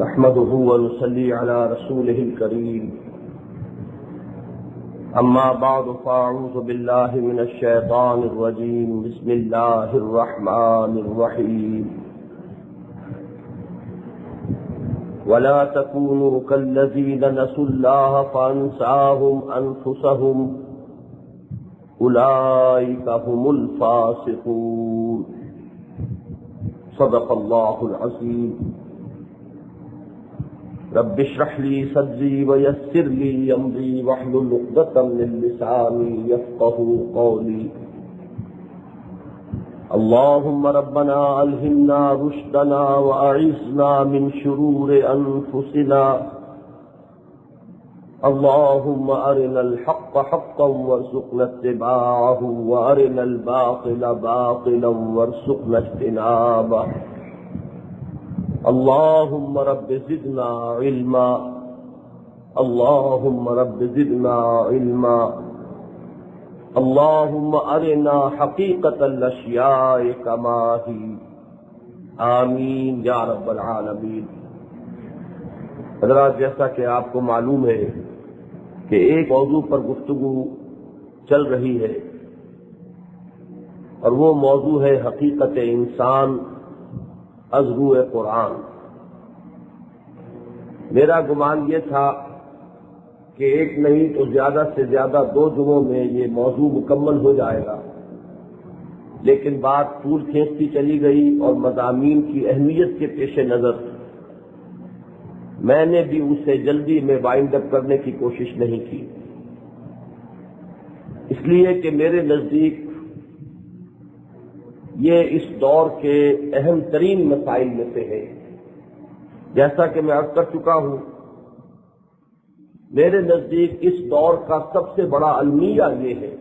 نحمده ونصلي على رسوله الكريم أما بعد فأعوذ بالله من الشيطان الرجيم بسم الله الرحمن الرحيم ولا تكونوا كالذين نسوا الله فأنساهم أنفسهم أولئك هم الفاسقون صدق الله العظيم رب اشرح لي صدري ويسر لي امري واحلل عقدة من لساني يفقهوا قولي اللهم ربنا ألهمنا رشدنا وأعذنا من شرور أنفسنا اللهم أرنا الحق حقا وارزقنا اتباعه وأرنا الباطل باطلا وارزقنا اجتنابه اللهم رب زدنا علما اللهم رب زدنا علما اللهم أرنا حقيقة الأشياء كما هي آمین یا رب العالمین۔ حضرات، جیسا کہ آپ کو معلوم ہے کہ ایک موضوع پر گفتگو چل رہی ہے اور وہ موضوع ہے حقیقت انسان از روح قرآن۔ میرا گمان یہ تھا کہ ایک نہیں تو زیادہ سے زیادہ 2 جمعوں میں یہ موضوع مکمل ہو جائے گا، لیکن بات طول کھینچتی چلی گئی اور مضامین کی اہمیت کے پیش نظر میں نے بھی اسے جلدی میں وائنڈ اپ کرنے کی کوشش نہیں کی، اس لیے کہ میرے نزدیک یہ اس دور کے اہم ترین مسائل میں سے ہے۔ جیسا کہ میں عرض کر چکا ہوں، میرے نزدیک اس دور کا سب سے بڑا المیہ یہ ہے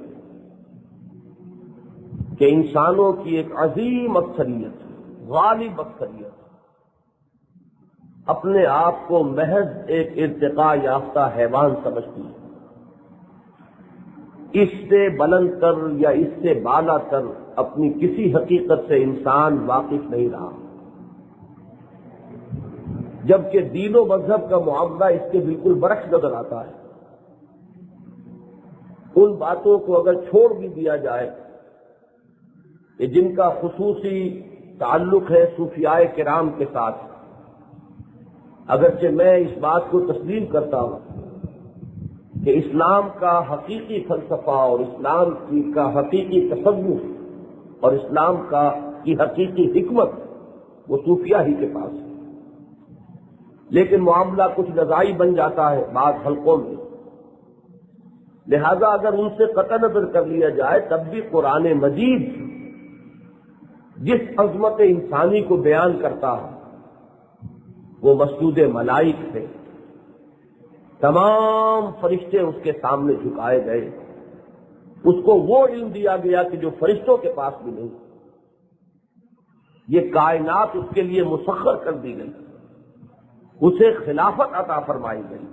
کہ انسانوں کی ایک عظیم اکثریت، غالب اکثریت، اپنے آپ کو محض ایک ارتقاء یافتہ حیوان سمجھتی ہے۔ اس سے بلند تر یا اس سے بالا تر اپنی کسی حقیقت سے انسان واقف نہیں رہا، جبکہ دین و مذہب کا معاملہ اس کے بالکل برعکس نظر آتا ہے۔ ان باتوں کو اگر چھوڑ بھی دیا جائے کہ جن کا خصوصی تعلق ہے صوفیاء کرام کے ساتھ، اگرچہ میں اس بات کو تسلیم کرتا ہوں کہ اسلام کا حقیقی فلسفہ اور اسلام کا حقیقی تصوف اور اسلام کی حقیقی حکمت وہ صوفیہ ہی کے پاس ہے، لیکن معاملہ کچھ نزاعی بن جاتا ہے بعض حلقوں میں۔ لہذا اگر ان سے قطع نظر کر لیا جائے تب بھی قرآن مجید جس عظمت انسانی کو بیان کرتا ہے وہ مسجود ملائک ہے، تمام فرشتے اس کے سامنے جھکائے گئے، اس کو وہ علم دیا گیا کہ جو فرشتوں کے پاس بھی نہیں، یہ کائنات اس کے لیے مسخر کر دی گئی، اسے خلافت عطا فرمائی گئی۔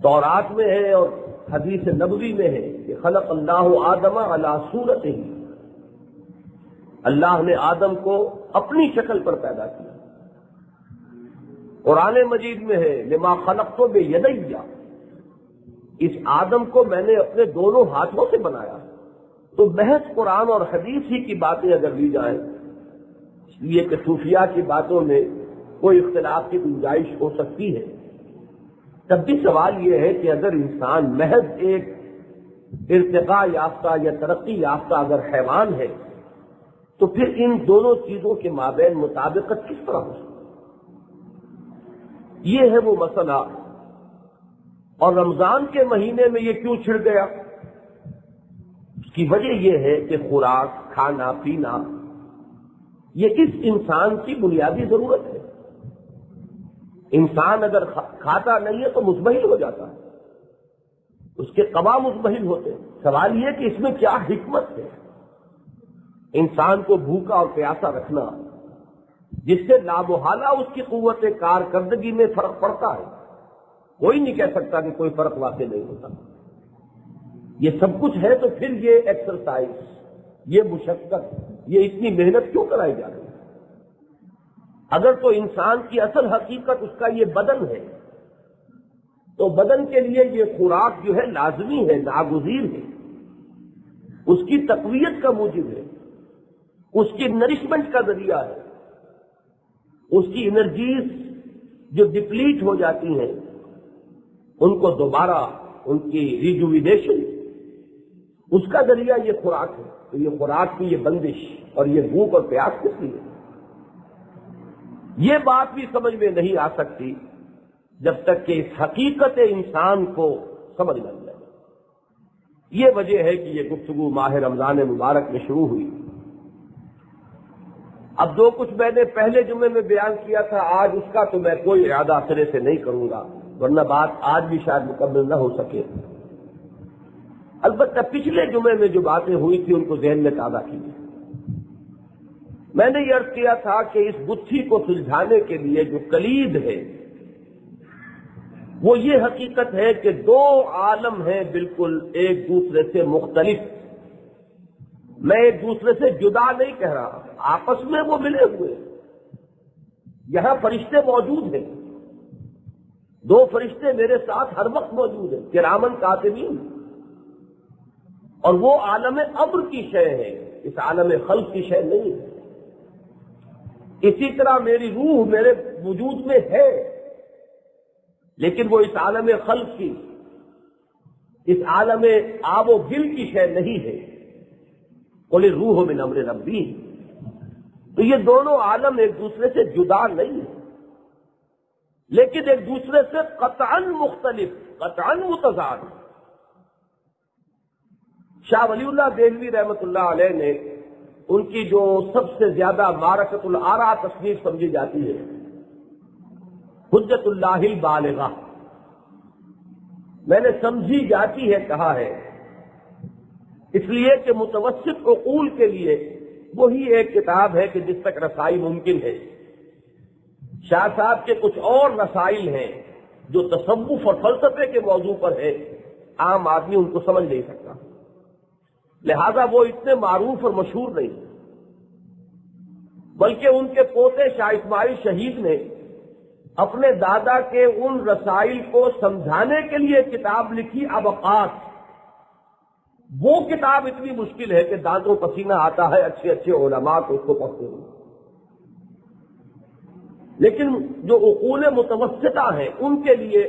تورات میں ہے اور حدیث نبوی میں ہے کہ خلق اللہ آدم علی صورتہ، اللہ نے آدم کو اپنی شکل پر پیدا کیا۔ قرآن مجید میں ہے لما خلقت بیدی، اس آدم کو میں نے اپنے دونوں ہاتھوں سے بنایا۔ تو محض قرآن اور حدیث ہی کی باتیں اگر لی جائیں، اس لیے کہ صوفیاء کی باتوں میں کوئی اختلاف کی گنجائش ہو سکتی ہے، تب بھی سوال یہ ہے کہ اگر انسان محض ایک ارتقاء یافتہ یا ترقی یافتہ اگر حیوان ہے تو پھر ان دونوں چیزوں کے مابین مطابقت کس طرح ہو سکتی؟ یہ ہے وہ مسئلہ۔ اور رمضان کے مہینے میں یہ کیوں چھڑ گیا؟ اس کی وجہ یہ ہے کہ خوراک، کھانا پینا یہ اس انسان کی بنیادی ضرورت ہے۔ انسان اگر کھاتا نہیں ہے تو مزمحل ہو جاتا ہے، اس کے قبا مزمحل ہوتے ہیں۔ سوال یہ کہ اس میں کیا حکمت ہے؟ انسان کو بھوکا اور پیاسا رکھنا جس سے لامحالہ اس کی قوت کارکردگی میں فرق پڑتا ہے، کوئی نہیں کہہ سکتا کہ کوئی فرق واقع نہیں ہوتا۔ یہ سب کچھ ہے تو پھر یہ ایکسرسائز، یہ مشقت، یہ اتنی محنت کیوں کرائی جا رہی ہے؟ اگر تو انسان کی اصل حقیقت اس کا یہ بدن ہے تو بدن کے لیے یہ خوراک جو ہے لازمی ہے، ناگزیر ہے، اس کی تقویت کا موجب ہے، اس کی نرشمنٹ کا ذریعہ ہے، اس کی انرجیز جو ڈپلیٹ ہو جاتی ہیں ان کو دوبارہ ان کی ریجوینیشن، اس کا ذریعہ یہ خوراک ہے۔ تو یہ خوراک کی یہ بندش اور یہ بھوک اور پیاس کس لیے؟ یہ بات بھی سمجھ میں نہیں آ سکتی جب تک کہ اس حقیقت انسان کو سمجھ نہ جائے۔ یہ وجہ ہے کہ یہ گفتگو ماہ رمضان مبارک میں شروع ہوئی۔ اب جو کچھ میں نے پہلے جمعے میں بیان کیا تھا آج اس کا تو میں کوئی اعادہ سرے سے نہیں کروں گا، ورنہ بات آج بھی شاید مکمل نہ ہو سکے۔ البتہ پچھلے جمعے میں جو باتیں ہوئی تھی ان کو ذہن میں تازہ کیجیے۔ میں نے یہ عرض کیا تھا کہ اس گتھی کو سلجھانے کے لیے جو کلید ہے وہ یہ حقیقت ہے کہ دو عالم ہیں بالکل ایک دوسرے سے مختلف۔ میں ایک دوسرے سے جدا نہیں کہہ رہا، آپس میں وہ ملے ہوئے۔ یہاں فرشتے موجود ہیں، دو فرشتے میرے ساتھ ہر وقت موجود ہیں، کرامن کاتبین، اور وہ عالم امر کی شے ہے، اس عالم خلق کی شے نہیں ہے۔ اسی طرح میری روح میرے وجود میں ہے لیکن وہ اس عالم خلق کی، اس عالم آب و گل کی شے نہیں ہے۔ قل الروح من امر ربی، تو یہ دونوں عالم ایک دوسرے سے جدا نہیں ہیں لیکن ایک دوسرے سے قطعاً مختلف، قطعاً متضاد۔ شاہ ولی اللہ دہلوی رحمۃ اللہ علیہ نے ان کی جو سب سے زیادہ معرکۃ الآراء تصنیف سمجھی جاتی ہے، حجت اللہ البالغہ، میں نے سمجھی جاتی ہے کہا ہے اس لیے کہ متوسط عقول کے لیے وہی ایک کتاب ہے کہ جس تک رسائی ممکن ہے۔ شاہ صاحب کے کچھ اور رسائل ہیں جو تصوف اور فلسفے کے موضوع پر ہے، عام آدمی ان کو سمجھ نہیں سکتا، لہذا وہ اتنے معروف اور مشہور نہیں، بلکہ ان کے پوتے شاہ اسماعیل شہید نے اپنے دادا کے ان رسائل کو سمجھانے کے لیے کتاب لکھی ابقات۔ وہ کتاب اتنی مشکل ہے کہ دانتوں پسینہ آتا ہے اچھے اچھے علماء کو اس کو پڑھتے ہوئے، لیکن جو عقول متوسطہ ہیں ان کے لیے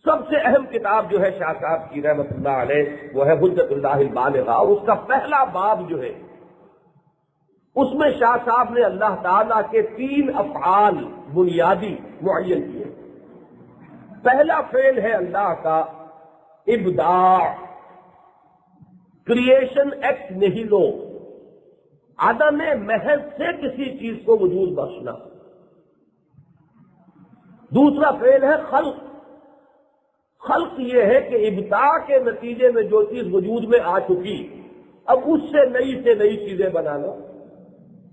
سب سے اہم کتاب جو ہے شاہ صاحب کی رحمۃ اللہ علیہ وہ ہے حجت اللہ البالغہ، اور اس کا پہلا باب جو ہے اس میں شاہ صاحب نے اللہ تعالیٰ کے 3 افعال بنیادی معین کیے۔ پہلا فعل ہے اللہ کا ابداع، کریشن ایکس نہیلو، عدم محض سے کسی چیز کو وجود بخشنا۔ دوسرا فعل ہے خلق، خلق یہ ہے کہ ابداع کے نتیجے میں جو چیز وجود میں آ چکی اب اس سے نئی چیزیں بنانا۔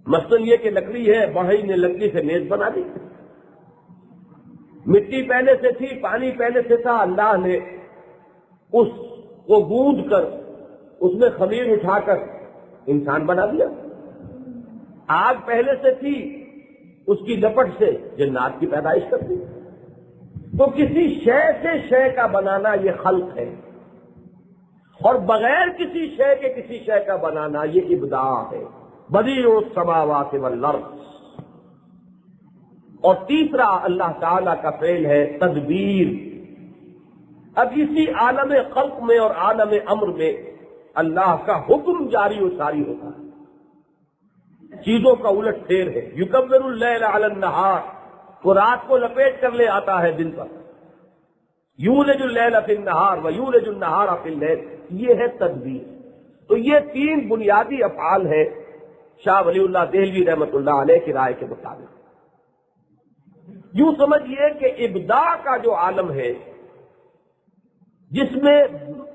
مثلا یہ کہ لکڑی ہے، بڑھئی نے لکڑی سے میز بنا دی، مٹی پہلے سے تھی، پانی پہلے سے تھا، اللہ نے اس کو گوندھ کر اس میں خمیر اٹھا کر انسان بنا دیا۔ آگ پہلے سے تھی، اس کی لپٹ سے جنات کی پیدائش کر دی۔ تو کسی شے سے شے کا بنانا یہ خلق ہے، اور بغیر کسی شے کے کسی شے کا بنانا یہ ابداع ہے، بدیع السماوات والارض۔ اور تیسرا اللہ تعالی کا فعل ہے تدبیر۔ اب اسی عالم خلق میں اور عالم امر میں اللہ کا حکم جاری و ساری ہوتا ہے، چیزوں کا الٹ پھیر ہے۔ یکبر اللیل علی النہار، وہ رات کو لپیٹ کر لے آتا ہے دن پر۔ یولج اللیل فی النہار ویولج النہار فی اللیل، یہ ہے تدبیر۔ تو یہ 3 بنیادی افعال ہیں شاہ ولی اللہ دہلوی رحمۃ اللہ علیہ کی رائے کے مطابق۔ یوں سمجھیے کہ ابداع کا جو عالم ہے جس میں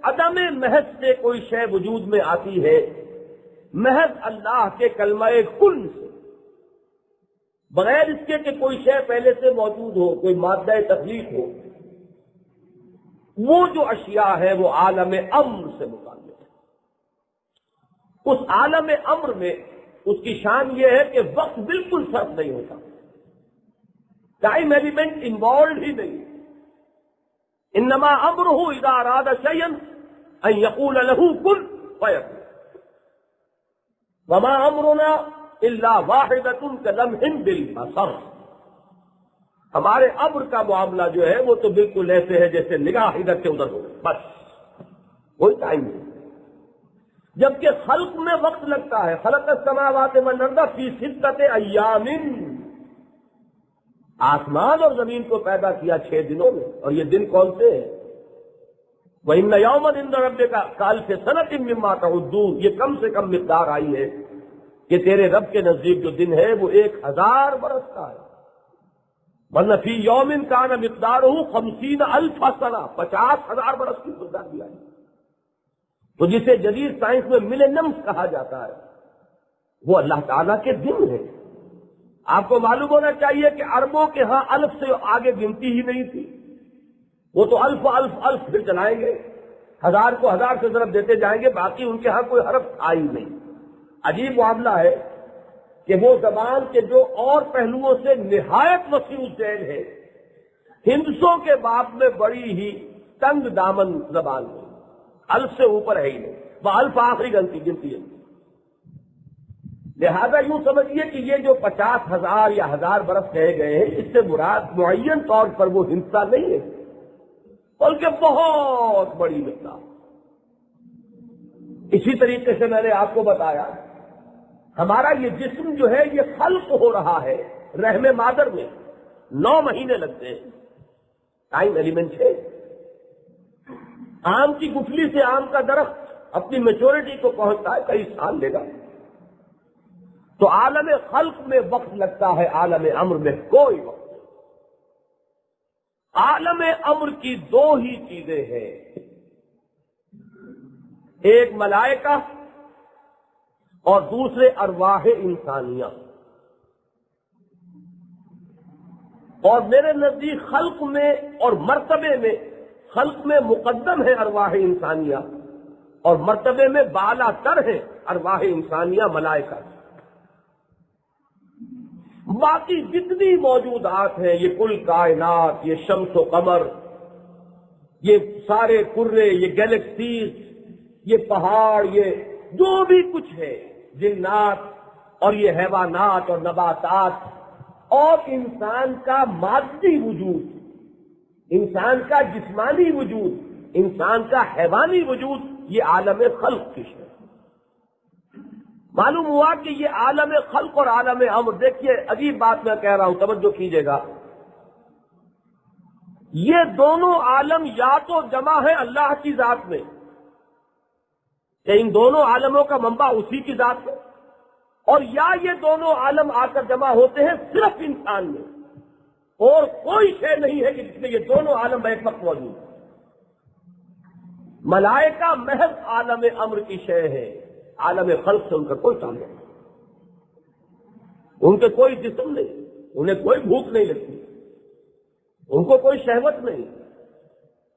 عدم محض سے کوئی شے وجود میں آتی ہے، محض اللہ کے کلمہ کن سے، بغیر اس کے کہ کوئی شے پہلے سے موجود ہو، کوئی مادہ تخلیق ہو، وہ جو اشیاء ہے وہ عالم امر سے متعلق ہے۔ اس عالم امر میں اس کی شان یہ ہے کہ وقت بالکل صرف نہیں ہوتا، ٹائم ایلیمنٹ انوالوڈ ہی نہیں۔ انما امرہ اذا اراد شیئا ان یقول له کن فیکون، وما امرنا الا واحدۃ کلمح بالبصر۔ ہمارے امر کا معاملہ جو ہے وہ تو بالکل ایسے ہے جیسے نگاہ ادھر سے ادھر ہو، بس کوئی ٹائم نہیں۔ جبکہ خلق میں وقت لگتا ہے، خلق السماوات والارض فی ستۃ ایام، آسمان اور زمین کو پیدا کیا 6 دنوں میں، اور یہ دن کون سے ہیں؟ وَإِنَّ يَوْمًا عِندَ رَبِّكَ كَأَلْفِ سَنَةٍ مِّمَّا تَعُدُّونَ، یہ کم سے کم مقدار آئی ہے کہ تیرے رب کے نزدیک جو دن ہے وہ 1000 برس کا ہے۔ وَإِنَّ فِي يَوْمٍ كَانَ مِقْدَارُهُ 50,000 سَنَةً، 50,000 برس کی مقدار بھی آئی۔ تو جسے جدید سائنس میں ملینمز کہا جاتا ہے وہ اللہ تعالیٰ کے دن ہے۔ آپ کو معلوم ہونا چاہیے کہ عربوں کے ہاں الف سے آگے گنتی ہی نہیں تھی، وہ تو الف الف الف پھر چلائیں گے، 1000 کو 1000 سے ضرب دیتے جائیں گے، باقی ان کے ہاں کوئی حرف تھا ہی نہیں۔ عجیب معاملہ ہے کہ وہ زبان کے جو اور پہلوؤں سے نہایت وسیع الذیل ہے، ہندسوں کے باب میں بڑی ہی تنگ دامن زبان ہے، الف سے اوپر ہے ہی نہیں، وہ الف آخری گنتی ہے۔ لہذا یوں سمجھیے کہ یہ جو 50,000 یا 1000 برس کہے گئے ہیں، اس سے مراد معین طور پر وہ ہندسہ نہیں ہے، بلکہ بہت بڑی مقدار۔ اسی طریقے سے میں نے آپ کو بتایا ہمارا یہ جسم جو ہے یہ خلق ہو رہا ہے رحم مادر میں، 9 مہینے لگتے ہیں، ٹائم ایلیمنٹ ہے۔ آم کی گٹھلی سے آم کا درخت اپنی میچورٹی کو پہنچتا ہے کئی سال لے گا، تو عالم خلق میں وقت لگتا ہے، عالم امر میں کوئی وقت نہیں۔ عالم امر کی 2 ہی چیزیں ہیں، ایک ملائکہ اور دوسرے ارواح انسانیہ۔ اور میرے نزدیک خلق میں اور مرتبے میں، خلق میں مقدم ہے ارواح انسانیہ اور مرتبے میں بالا تر ہے ارواح انسانیہ ملائکہ۔ باقی جتنی موجودات ہیں، یہ کل کائنات، یہ شمس و قمر، یہ سارے کرے، یہ گیلیکسیز، یہ پہاڑ، یہ جو بھی کچھ ہے، جنات اور یہ حیوانات اور نباتات، اور انسان کا مادی وجود، انسان کا جسمانی وجود، انسان کا حیوانی وجود، یہ عالم خلق کی ہے۔ معلوم ہوا کہ یہ عالم خلق اور عالم امر، دیکھیے عجیب بات میں کہہ رہا ہوں، توجہ کیجیے گا، یہ دونوں عالم یا تو جمع ہے اللہ کی ذات میں کہ ان دونوں عالموں کا منبع اسی کی ذات ہے، اور یا یہ دونوں عالم آ کر جمع ہوتے ہیں صرف انسان میں، اور کوئی شے نہیں ہے کہ جس میں یہ دونوں عالم ایک وقت موجود ہیں۔ ملائکہ محض عالم امر کی شے ہے، عالم خلق سے ان کا کوئی تعلق نہیں، ان کے کوئی جسم نہیں، انہیں کوئی بھوک نہیں لگتی، ان کو کوئی شہوت نہیں،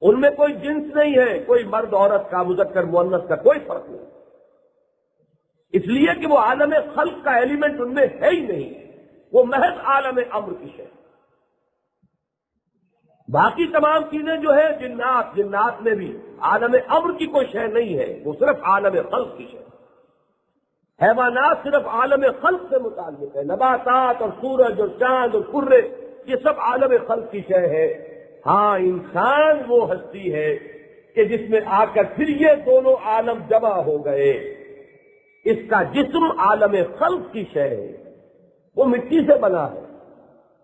ان میں کوئی جنس نہیں ہے، کوئی مرد عورت کا، مذکر مؤنث کا کوئی فرق نہیں، اس لیے کہ وہ عالم خلق کا ایلیمنٹ ان میں ہے ہی نہیں، وہ محض عالم امر کی شے۔ باقی تمام چیزیں جو ہے جنات میں بھی عالم امر کی کوئی شے نہیں ہے، وہ صرف عالم خلق کی شے۔ حیوانات صرف عالم خلق سے متعلق ہے، نباتات اور سورج اور چاند اور کرے یہ سب عالم خلق کی شے ہے۔ ہاں انسان وہ ہستی ہے کہ جس میں آ کر پھر یہ دونوں عالم جمع ہو گئے، اس کا جسم عالم خلق کی شے ہے، وہ مٹی سے بنا ہے،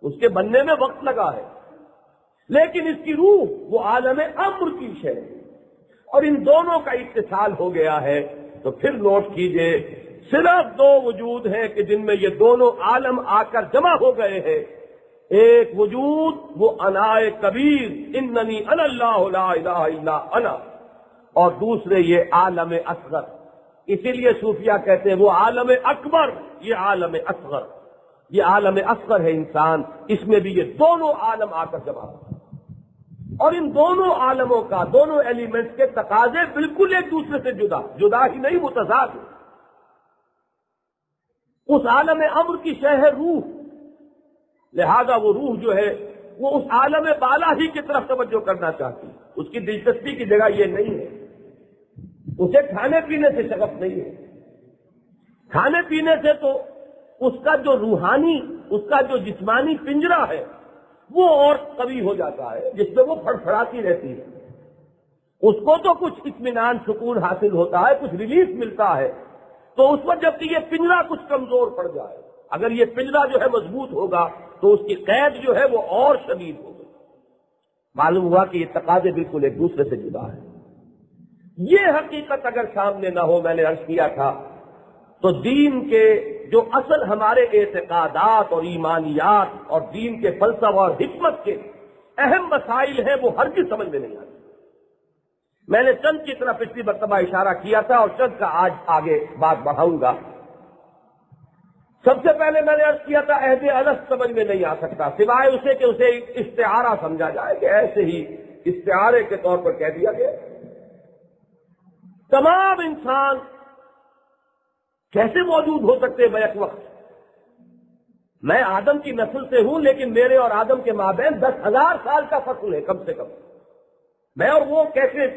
اس کے بننے میں وقت لگا ہے، لیکن اس کی روح وہ عالم امر کی شے ہے، اور ان دونوں کا اتصال ہو گیا ہے۔ تو پھر نوٹ کیجئے، صرف 2 وجود ہیں کہ جن میں یہ دونوں عالم آ کر جمع ہو گئے ہیں، ایک وجود وہ انائے کبیر، اننی انا اللہ لا الہ الا انا، اور دوسرے یہ عالم اصغر، اسی لیے صوفیہ کہتے ہیں وہ عالم اکبر، یہ عالم اصغر، یہ عالم اصغر ہے انسان، اس میں بھی یہ دونوں عالم آ کر جمع ہو، اور ان دونوں عالموں کا، دونوں ایلیمنٹس کے تقاضے بالکل ایک دوسرے سے جدا ہی نہیں، متضاد۔ اس عالم امر کی شے ہے روح، لہذا وہ روح جو ہے وہ اس عالم بالا ہی کی طرف توجہ کرنا چاہتی، اس کی دلچسپی کی جگہ یہ نہیں ہے، اسے کھانے پینے سے شغف نہیں ہے، کھانے پینے سے تو اس کا جو روحانی، اس کا جو جسمانی پنجرا ہے وہ اور قوی ہو جاتا ہے، جس میں وہ پھڑپھڑاتی رہتی ہے، اس کو تو کچھ اطمینان سکون حاصل ہوتا ہے، کچھ ریلیف ملتا ہے، تو اس وقت جب کہ یہ پنجرا کچھ کمزور پڑ جائے، اگر یہ پنجرا جو ہے مضبوط ہوگا تو اس کی قید جو ہے وہ اور شدید ہوگی۔ معلوم ہوا کہ یہ تقاضے بالکل ایک دوسرے سے جدا ہے۔ یہ حقیقت اگر سامنے نہ ہو، میں نے عرض کیا تھا، تو دین کے جو اصل ہمارے اعتقادات اور ایمانیات اور دین کے فلسفہ اور حکمت کے اہم مسائل ہیں وہ ہرگز سمجھ میں نہیں آتے۔ میں نے چند کی طرف پچھلی مرتبہ اشارہ کیا تھا اور چند کا آج آگے بات بڑھاؤں گا۔ سب سے پہلے میں نے عرض کیا تھا عہد الست سمجھ میں نہیں آ سکتا سوائے اسے کہ اسے استعارہ سمجھا جائے، کہ ایسے ہی استعارے کے طور پر کہہ دیا گیا۔ تمام انسان کیسے موجود ہو سکتے بیک وقت؟ میں آدم کی نسل سے ہوں، لیکن میرے اور آدم کے مابین 10,000 سال کا فصل ہے کم سے کم، میں اور وہ کیسے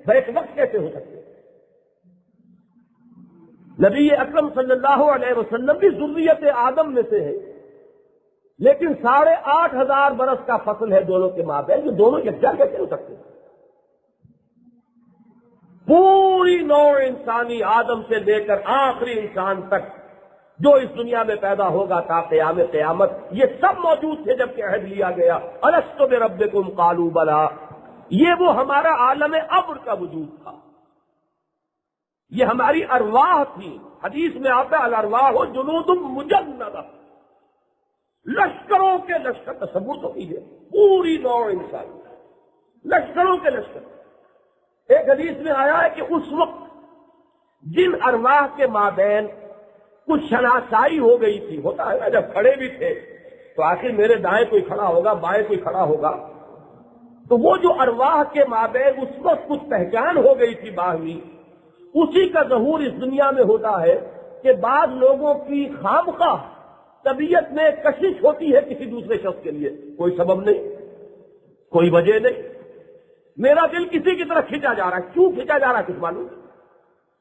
بیک وقت کیسے ہو سکتے؟ نبی اکرم صلی اللہ علیہ وسلم بھی ذریت آدم میں سے ہے، لیکن 8,500 برس کا فصل ہے دونوں کے مابین، جو دونوں یکجا کیسے ہو سکتے؟ پوری نوع انسانی آدم سے لے کر آخری انسان تک جو اس دنیا میں پیدا ہوگا تا قیام قیامت، یہ سب موجود تھے جب کہ عہد لیا گیا، الست بربکم قالوا بلی۔ یہ وہ ہمارا عالم ابر کا وجود تھا، یہ ہماری ارواح تھی۔ حدیث میں آتا ہے الارواح جنود مجندہ، لشکروں کے لشکر، تصور تو کیجیے، پوری نوع انسان لشکروں کے لشکر۔ ایک حدیث میں آیا ہے کہ اس وقت جن ارواح کے مابین کچھ شناسائی ہو گئی تھی، ہوتا ہے نا جب کھڑے بھی تھے تو آخر میرے دائیں کوئی کھڑا ہوگا، بائیں کوئی کھڑا ہوگا، تو وہ جو ارواح کے مابین اس وقت کچھ پہچان ہو گئی تھی باہمی، اسی کا ظہور اس دنیا میں ہوتا ہے کہ بعض لوگوں کی خامخواہ طبیعت میں کشش ہوتی ہے کسی دوسرے شخص کے لیے، کوئی سبب نہیں، کوئی وجہ نہیں، میرا دل کسی کی طرف کھینچا جا رہا ہے، کیوں کھینچا جا رہا ہے کچھ معلوم؟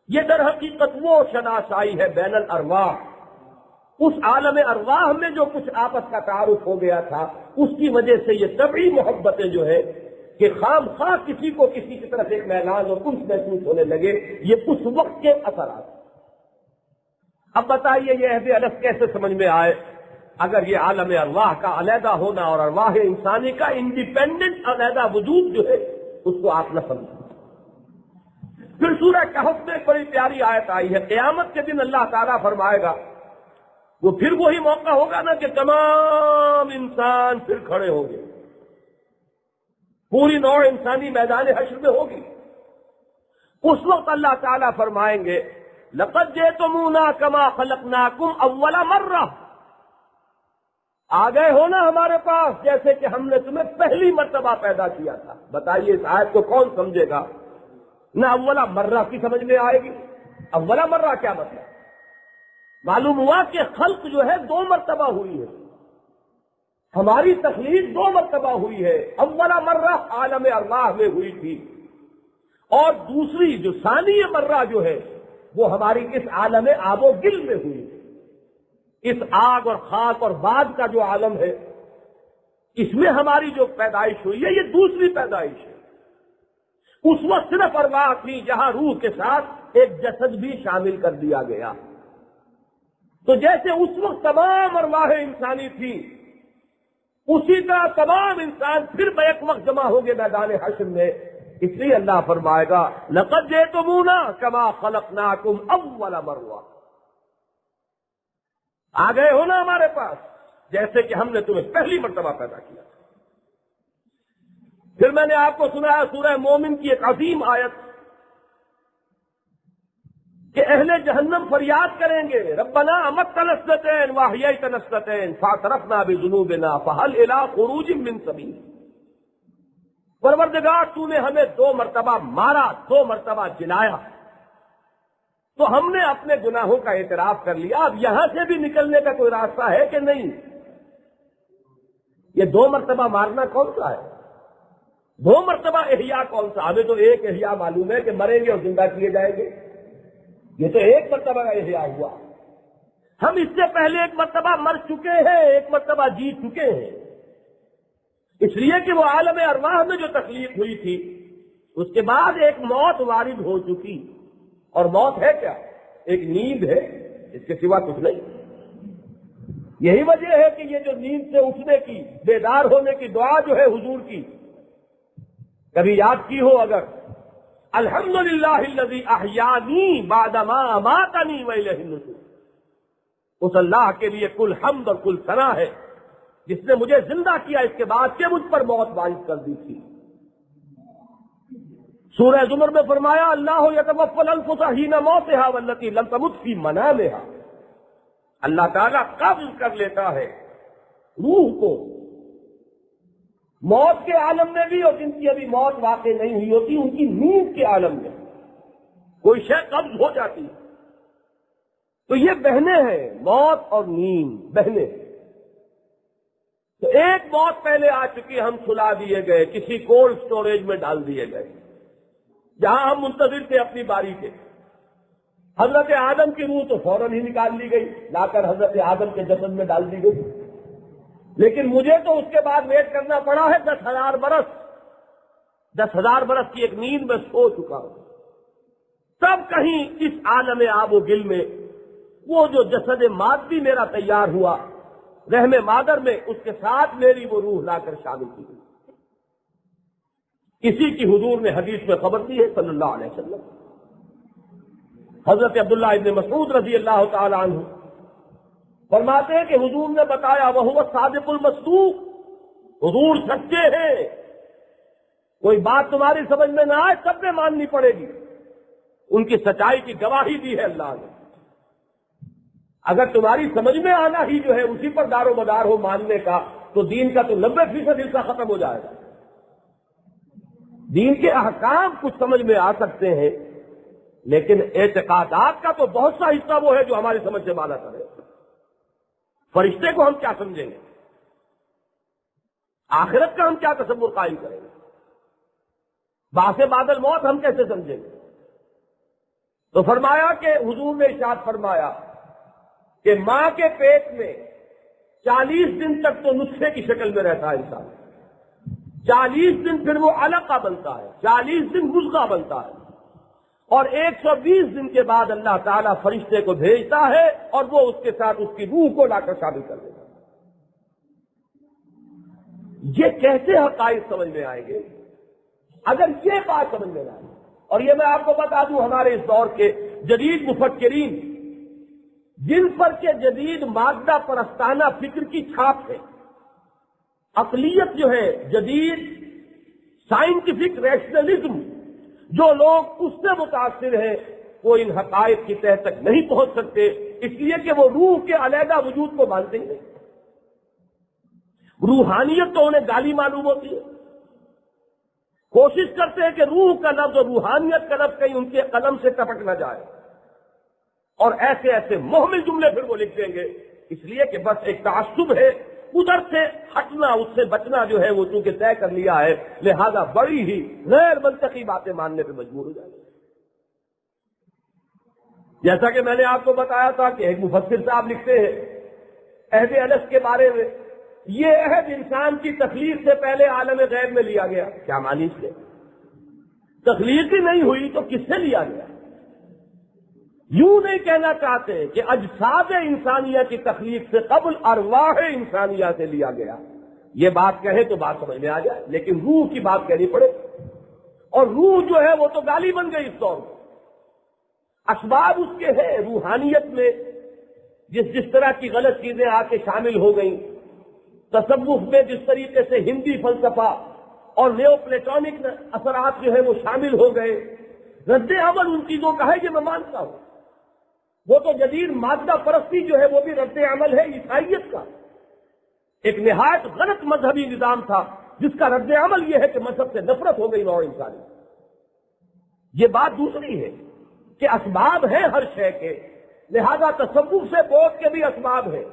یہ در حقیقت وہ شناسائی ہے بین الارواح، اس عالم ارواح میں جو کچھ آپس کا تعارف ہو گیا تھا، اس کی وجہ سے یہ طبعی محبتیں جو ہے کہ خام خواہ کسی کو کسی کی طرف ایک میلان اور انس محسوس ہونے لگے، یہ اس وقت کے اثرات۔ اب بتائیے یہ عہد الست کیسے سمجھ میں آئے اگر یہ عالم ارواح کا علیحدہ ہونا اور ارواح انسانی کا انڈیپینڈنٹ علیحدہ وجود جو ہے اس کو آپ نہ سمجھیں۔ پھر سورہ کہف میں بڑی پیاری آیت آئی ہے، قیامت کے دن اللہ تعالیٰ فرمائے گا، وہ پھر وہی موقع ہوگا نا کہ تمام انسان پھر کھڑے ہوں گے، پوری نوع انسانی میدان حشر میں ہوگی۔ اس وقت اللہ تعالیٰ فرمائیں گے لقد جئتمونا کما خلقناکم اول مرہ، آ گئے ہو نا ہمارے پاس جیسے کہ ہم نے تمہیں پہلی مرتبہ پیدا کیا تھا۔ بتائیے اس آیت کو کون سمجھے گا؟ نہ اولا مرہ کی سمجھ میں آئے گی۔ اولا مرہ کیا مطلب؟ معلوم ہوا کہ خلق جو ہے 2 مرتبہ ہوئی ہے، ہماری تخلیق 2 مرتبہ ہوئی ہے، اولا مرہ عالم ارواح میں ہوئی تھی، اور دوسری جو ثانی مرہ جو ہے وہ ہماری اس عالم آب و گل میں ہوئی ہے۔ اس آگ اور خاک اور باد کا جو عالم ہے اس میں ہماری جو پیدائش ہوئی ہے یہ دوسری پیدائش ہے۔ اس وقت صرف ارواح تھی، جہاں روح کے ساتھ ایک جسد بھی شامل کر دیا گیا۔ تو جیسے اس وقت تمام ارواح انسانی تھی، اسی طرح تمام انسان پھر بیک وقت جمع ہوں گے میدان حشر میں۔ اس لیے اللہ فرمائے گا لقد جئتمونا کما خلقناکم اول مرہ، آ گئے ہو نا ہمارے پاس جیسے کہ ہم نے تمہیں پہلی مرتبہ پیدا کیا۔ پھر میں نے آپ کو سنایا سورہ مومن کی ایک عظیم آیت کہ اہل جہنم فریاد کریں گے ربنا امتنا اثنتین واحییتنا اثنتین فاعترفنا بذنوبنا فهل الى خروج من سبیل، پروردگار تو نے ہمیں 2 مرتبہ مارا، 2 مرتبہ جلایا، تو ہم نے اپنے گناہوں کا اعتراف کر لیا، اب یہاں سے بھی نکلنے کا کوئی راستہ ہے کہ نہیں؟ یہ 2 مرتبہ مارنا کون سا ہے؟ 2 مرتبہ احیاء کون سا؟ ہمیں تو ایک احیاء معلوم ہے کہ مریں گے اور زندہ کیے جائیں گے، یہ تو 1 مرتبہ کا احیاء ہوا۔ ہم اس سے پہلے 1 مرتبہ مر چکے ہیں، 1 مرتبہ جی چکے ہیں، اس لیے کہ وہ عالم ارواح میں جو تخلیق ہوئی تھی اس کے بعد ایک موت وارد ہو چکی، اور موت ہے کیا؟ ایک نیند ہے، اس کے سوا کچھ نہیں۔ یہی وجہ ہے کہ یہ جو نیند سے اٹھنے کی، بیدار ہونے کی دعا جو ہے حضور کی، کبھی یاد کی ہو اگر، الحمدللہ الذی احیانی بعد ما اماتنی والیہ النشور، اس اللہ کے لیے کل حمد اور کل ثنا ہے جس نے مجھے زندہ کیا اس کے بعد کہ مجھ پر موت وارد کر دی تھی۔ سورہ زمر میں فرمایا اللہ یتوفی الانفس حین موتہا والتی لم تمت فی منامہا، اللہ تعالیٰ قبض کر لیتا ہے روح کو موت کے عالم میں بھی، اور جن کی ابھی موت واقع نہیں ہوئی ہوتی ان کی نیند کے عالم میں کوئی شے قبض ہو جاتی ہے۔ تو یہ بہنیں ہیں، موت اور نیند بہنیں۔ تو ایک موت پہلے آ چکی، ہم سلا دیے گئے، کسی کولڈ سٹوریج میں ڈال دیے گئے جہاں ہم منتظر تھے اپنی باری کے۔ حضرت آدم کی روح تو فوراً ہی نکال لی گئی، لا کر حضرت آدم کے جسد میں ڈال دی گئی، لیکن مجھے تو اس کے بعد ویٹ کرنا پڑا ہے 10,000 برس۔ 10,000 برس کی ایک نیند میں سو چکا ہوں، تب کہیں اس عالم آب و گل میں وہ جو جسد مادی میرا تیار ہوا رحم مادر میں، اس کے ساتھ میری وہ روح لا کر شامل کی گئی۔ اسی کی حضور نے حدیث میں خبر دی ہے صلی اللہ علیہ وسلم۔ حضرت عبداللہ ابن مسعود رضی اللہ تعالی عنہ فرماتے ہیں کہ حضور نے بتایا وہ صادق المصدوق، حضور سچے ہیں، کوئی بات تمہاری سمجھ میں نہ آئے سب میں ماننی پڑے گی، ان کی سچائی کی گواہی دی ہے اللہ نے۔ اگر تمہاری سمجھ میں آنا ہی جو ہے اسی پر دار و مدار ہو ماننے کا، تو دین کا تو 90% حصہ ختم ہو جائے گا۔ دین کے احکام کچھ سمجھ میں آ سکتے ہیں، لیکن اعتقادات کا تو بہت سا حصہ وہ ہے جو ہماری سمجھ سے بالا کرے۔ فرشتے کو ہم کیا سمجھیں گے؟ آخرت کا ہم کیا تصور قائم کریں گے؟ بعث بعد الموت ہم کیسے سمجھیں گے؟ تو فرمایا کہ حضور نے ارشاد فرمایا کہ ماں کے پیٹ میں 40 دن تک تو نطفے کی شکل میں رہتا ہے انسان، 40 دن پھر وہ علقہ بنتا ہے، 40 دن مضغہ بنتا ہے، اور 120 دن کے بعد اللہ تعالیٰ فرشتے کو بھیجتا ہے اور وہ اس کے ساتھ اس کی روح کو لا کر شامل کر دیتا ہے۔ یہ کیسے حقائق سمجھ میں آئیں گے اگر یہ بات سمجھ میں نہ آئے؟ اور یہ میں آپ کو بتا دوں، ہمارے اس دور کے جدید مفکرین جن پر کے جدید مادہ پرستانہ فکر کی چھاپ ہے، عقلیت جو ہے جدید سائنٹیفک ریشنلزم، جو لوگ اس سے متاثر ہیں وہ ان حقائق کی تہ تک نہیں پہنچ سکتے، اس لیے کہ وہ روح کے علیحدہ وجود کو مانتے ہی نہیں۔ روحانیت تو انہیں گالی معلوم ہوتی ہے، کوشش کرتے ہیں کہ روح کا لفظ اور روحانیت کا لفظ کہیں ان کے قلم سے ٹپک نہ جائے، اور ایسے ایسے محمل جملے پھر وہ لکھ دیں گے، اس لیے کہ بس ایک تعصب ہے، ادھر سے ہٹنا، اس سے بچنا جو ہے وہ چونکہ طے کر لیا ہے، لہذا بڑی ہی غیر منطقی باتیں ماننے پہ مجبور ہو جائیں گے۔ جیسا کہ میں نے آپ کو بتایا تھا کہ ایک مفسر صاحب لکھتے ہیں عہد انس کے بارے میں، یہ عہد انسان کی تخلیق سے پہلے عالم غیب میں لیا گیا۔ کیا معنی اس کے؟ تخلیق ہی نہیں ہوئی تو کس سے لیا گیا؟ یوں نہیں کہنا چاہتے کہ اجساد انسانیہ کی تخلیق سے قبل ارواح انسانیہ سے لیا گیا، یہ بات کہے تو بات سمجھ میں آ جائے، لیکن روح کی بات کہنی پڑے، اور روح جو ہے وہ تو گالی بن گئی اس دور میں۔ اسباب اس کے ہیں روحانیت میں، جس طرح کی غلط چیزیں آ کے شامل ہو گئیں، تصوف میں جس طریقے سے ہندی فلسفہ اور نیو پلیٹونک اثرات جو ہے وہ شامل ہو گئے، رد عمل ان چیزوں کا ہے، یہ میں مانتا ہوں۔ وہ تو جدید مادہ پرستی جو ہے وہ بھی رد عمل ہے عیسائیت کا، ایک نہایت غلط مذہبی نظام تھا جس کا رد عمل یہ ہے کہ مذہب سے نفرت ہو گئی نوع انسانی۔ یہ بات دوسری ہے کہ اسباب ہیں ہر شے کے، لہذا تصوف سے بعد کے بھی اسباب ہیں۔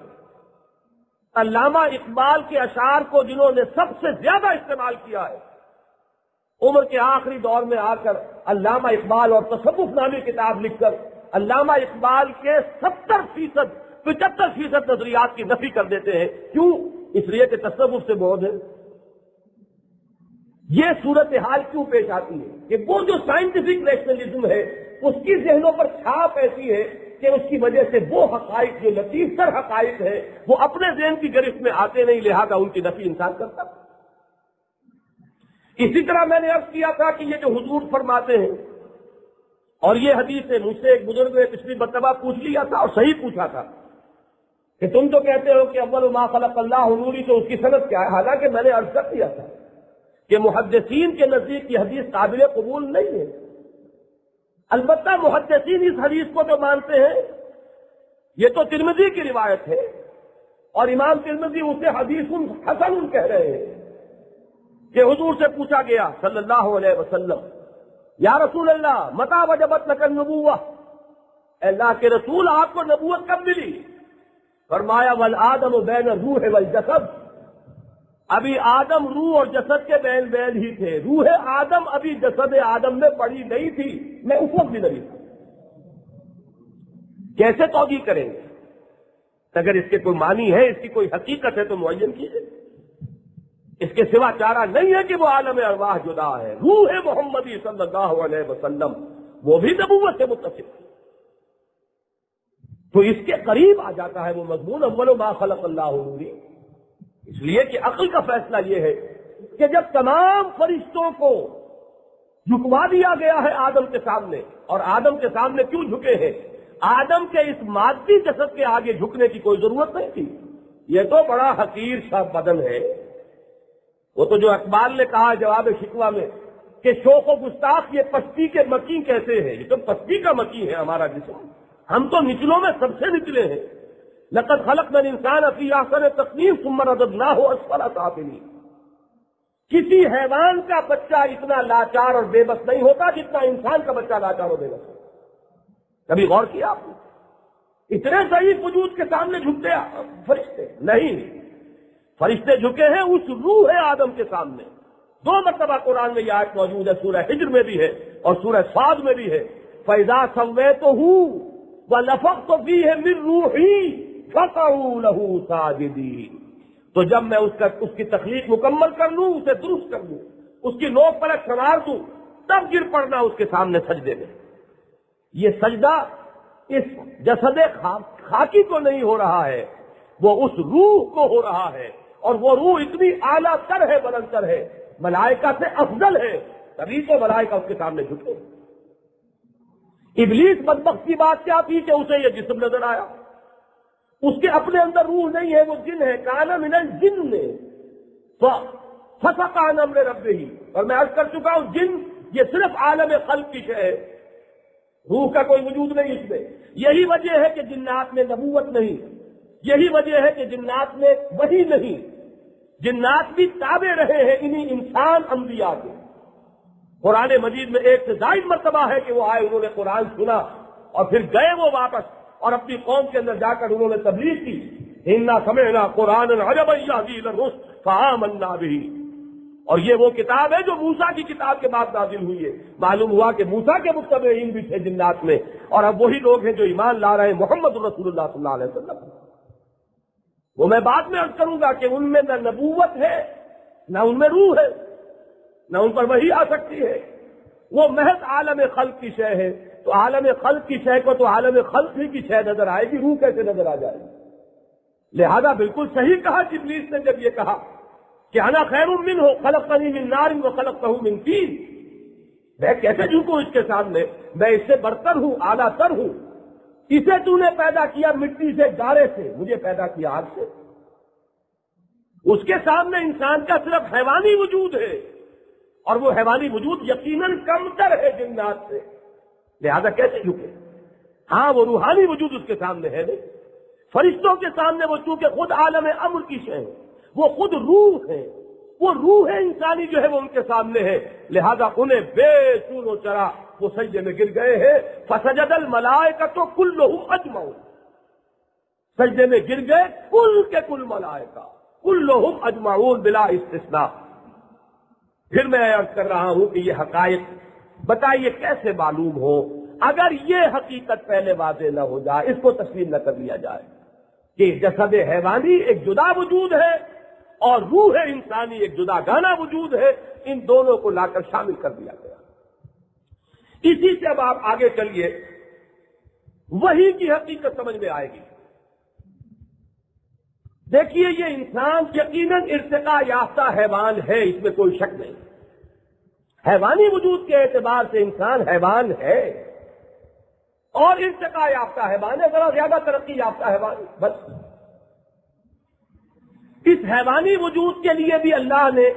علامہ اقبال کے اشعار کو جنہوں نے سب سے زیادہ استعمال کیا ہے، عمر کے آخری دور میں آ کر علامہ اقبال اور تصوف نامی کتاب لکھ کر علامہ اقبال کے 70% 75% نظریات کی نفی کر دیتے ہیں۔ کیوں؟ اس لیے کہ تصوف سے بعد ہے۔ یہ صورتحال کیوں پیش آتی ہے کہ وہ جو سائنٹیفک ریشنلزم ہے اس کی ذہنوں پر چھاپ ایسی ہے کہ اس کی وجہ سے وہ حقائق جو لطیف تر حقائق ہیں وہ اپنے ذہن کی گرفت میں آتے نہیں، لہذا ان کی نفی انسان کرتا۔ اسی طرح میں نے عرض کیا تھا کہ یہ جو حضور فرماتے ہیں، اور یہ حدیث ہے، مجھ سے ایک بزرگ نے پچھلی مرتبہ پوچھ لیا تھا اور صحیح پوچھا تھا کہ تم تو کہتے ہو کہ اول ما خلق اللہ نوری، تو اس کی صنعت کیا ہے؟ حالانکہ میں نے عرض کر دیا تھا کہ محدثین کے نزدیک یہ حدیث قابل قبول نہیں ہے۔ البتہ محدثین اس حدیث کو جو مانتے ہیں، یہ تو ترمذی کی روایت ہے اور امام ترمذی اسے حدیث حسن کہہ رہے ہیں کہ حضور سے پوچھا گیا صلی اللہ علیہ وسلم، یا رسول اللہ متى وجبت لك النبوہ، اے اللہ کے رسول آپ کو نبوت کب ملی؟ فرمایا والآدم بین الروح والجسد، ابھی آدم روح اور جسد کے بین بین ہی تھے، روح آدم ابھی جسد آدم میں پڑی نہیں تھی، میں اس وقت بھی نہیں تھا۔ کیسے توجیہ کریں گے؟ اگر اس کے کوئی معنی ہے، اس کی کوئی حقیقت ہے تو معین کیجیے۔ اس کے سوا چارہ نہیں ہے کہ وہ عالم ارواح جدا ہے۔ روح محمدی صلی اللہ علیہ وسلم وہ بھی نبوت سے متصف ہے، تو اس کے قریب آ جاتا ہے وہ مضمون اول ما خلق اللہ نوری۔ اس لیے کہ عقل کا فیصلہ یہ ہے کہ جب تمام فرشتوں کو جھکوا دیا گیا ہے آدم کے سامنے، اور آدم کے سامنے کیوں جھکے ہیں؟ آدم کے اس مادی جسد کے آگے جھکنے کی کوئی ضرورت نہیں تھی، یہ تو بڑا حقیر سا بدن ہے۔ وہ تو جو اقبال نے کہا جواب شکوہ میں کہ شوق و گستاخ یہ پستی کے مکی کیسے ہے، یہ تو پستی کا مکی ہے ہمارا جسم، ہم تو نچلوں میں سب سے نچلے ہیں۔ لقد خلقنا الانسان فی احسن تقویم ثم رددناہ اسفل سافلین۔ کسی حیوان کا بچہ اتنا لاچار اور بے بس نہیں ہوتا جتنا انسان کا بچہ لاچار اور بے بس ہوتا۔ کبھی غور کیا آپ نے؟ اتنے ضعیف وجود کے سامنے جھکتے فرشتے نہیں، فرشتے جھکے ہیں اس روح آدم کے سامنے۔ 2 مرتبہ قرآن میں یہ آیت موجود ہے، سورہ ہجر میں بھی ہے اور سورہ صاد میں بھی ہے، فَإِذَا سَوَّيْتُهُ وَنَفَخْتُ فِيهِ مِن رُّوحِي فَقَعُوا لَهُ سَاجِدِينَ۔ تو جب میں اس کی تخلیق مکمل کر لوں، اسے درست کر لوں، اس کی نوک پلک سنوار دوں، تب گر پڑنا اس کے سامنے سجدے میں۔ یہ سجدہ اس جسد خاکی کو نہیں ہو رہا ہے، وہ اس روح کو ہو رہا ہے، اور وہ روح اتنی اعلیٰ تر ہے، بلند تر ہے، ملائکہ سے افضل ہے، تبھی تو ملائکہ اس کے سامنے جھکے۔ ابلیس بدبخت کی بات کیا تھی کہ اسے یہ جسم نظر آیا، اس کے اپنے اندر روح نہیں ہے، وہ جن ہے، کان من الجن ففسق عن امر ربہ۔ اور میں عرض کر چکا ہوں جن یہ صرف عالم خلق کی شے ہے، روح کا کوئی وجود نہیں اس میں۔ یہی وجہ ہے کہ جنات میں نبوت نہیں، یہی وجہ ہے کہ جنات میں وحی نہیں، جنات بھی تابع رہے ہیں انہی انسان انبیاء کے۔ قرآن مجید میں 1 سے زائد مرتبہ ہے کہ وہ آئے، انہوں نے قرآن سنا اور پھر گئے وہ واپس اور اپنی قوم کے اندر جا کر انہوں نے تبلیغ کی، انا سمعنا قرآنا عجبا یہدی الی الرشد فآمنا بہ۔ اور یہ وہ کتاب ہے جو موسیٰ کی کتاب کے بعد نازل ہوئی ہے۔ معلوم ہوا کہ موسیٰ کے متبعین بھی تھے جنات میں، اور اب وہی لوگ ہیں جو ایمان لا رہے ہیں محمد رسول اللہ صلی اللہ علیہ وسلم۔ وہ میں بعد میں عرض کروں گا کہ ان میں نہ نبوت ہے، نہ ان میں روح ہے، نہ ان پر وحی آ سکتی ہے، وہ محض عالم خلق کی شے ہے۔ تو عالم خلق کی شے کو تو عالم خلق ہی کی شے نظر آئے گی، روح کیسے نظر آ جائے گی؟ لہذا بالکل صحیح کہا ابلیس نے جب یہ کہا کہ انا خیر منہ خلقتنی من نار وخلقتہ من طین، میں کیسے جھکوں اس کے سامنے، میں اس سے برتر ہوں، اعلیٰ تر ہوں، اسے تو نے پیدا کیا مٹی سے، گارے سے، مجھے پیدا کیا آگ سے۔ اس کے سامنے انسان کا صرف حیوانی وجود ہے، اور وہ حیوانی وجود یقیناً کم تر ہے جنات سے، لہذا کیسے جھکے؟ ہاں وہ روحانی وجود اس کے سامنے ہے نہیں۔ فرشتوں کے سامنے وہ چونکہ خود عالم امر کی شے ہے، وہ خود روح ہے، وہ روح انسانی جو ہے وہ ان کے سامنے ہے، لہذا انہیں بے سون و چرا وہ سجدے میں گر گئے ہیں. فسجد الملائکۃ کلھم اجمعون، سجدے میں گر گئے کل کے کل ملائکہ، کلھم اجمعون بلا استثناء. پھر میں عرض کر رہا ہوں کہ یہ حقائق بتائیے کیسے معلوم ہو اگر یہ حقیقت پہلے واضح نہ ہو جائے، اس کو تسلیم نہ کر لیا جائے کہ جسد حیوانی ایک جدا وجود ہے اور روح انسانی ایک جدا گانا وجود ہے، ان دونوں کو لا کر شامل کر دیا گیا. اسی سے اب آپ آگے چلیے، وہی کی حقیقت سمجھ میں آئے گی. دیکھیے یہ انسان یقیناً ارتقاء یافتہ حیوان ہے، اس میں کوئی شک نہیں. حیوانی وجود کے اعتبار سے انسان حیوان ہے اور ارتقاء یافتہ حیوان ہے، ذرا زیادہ ترقی یافتہ حیوان. بس اس حیوانی وجود کے لیے بھی اللہ نے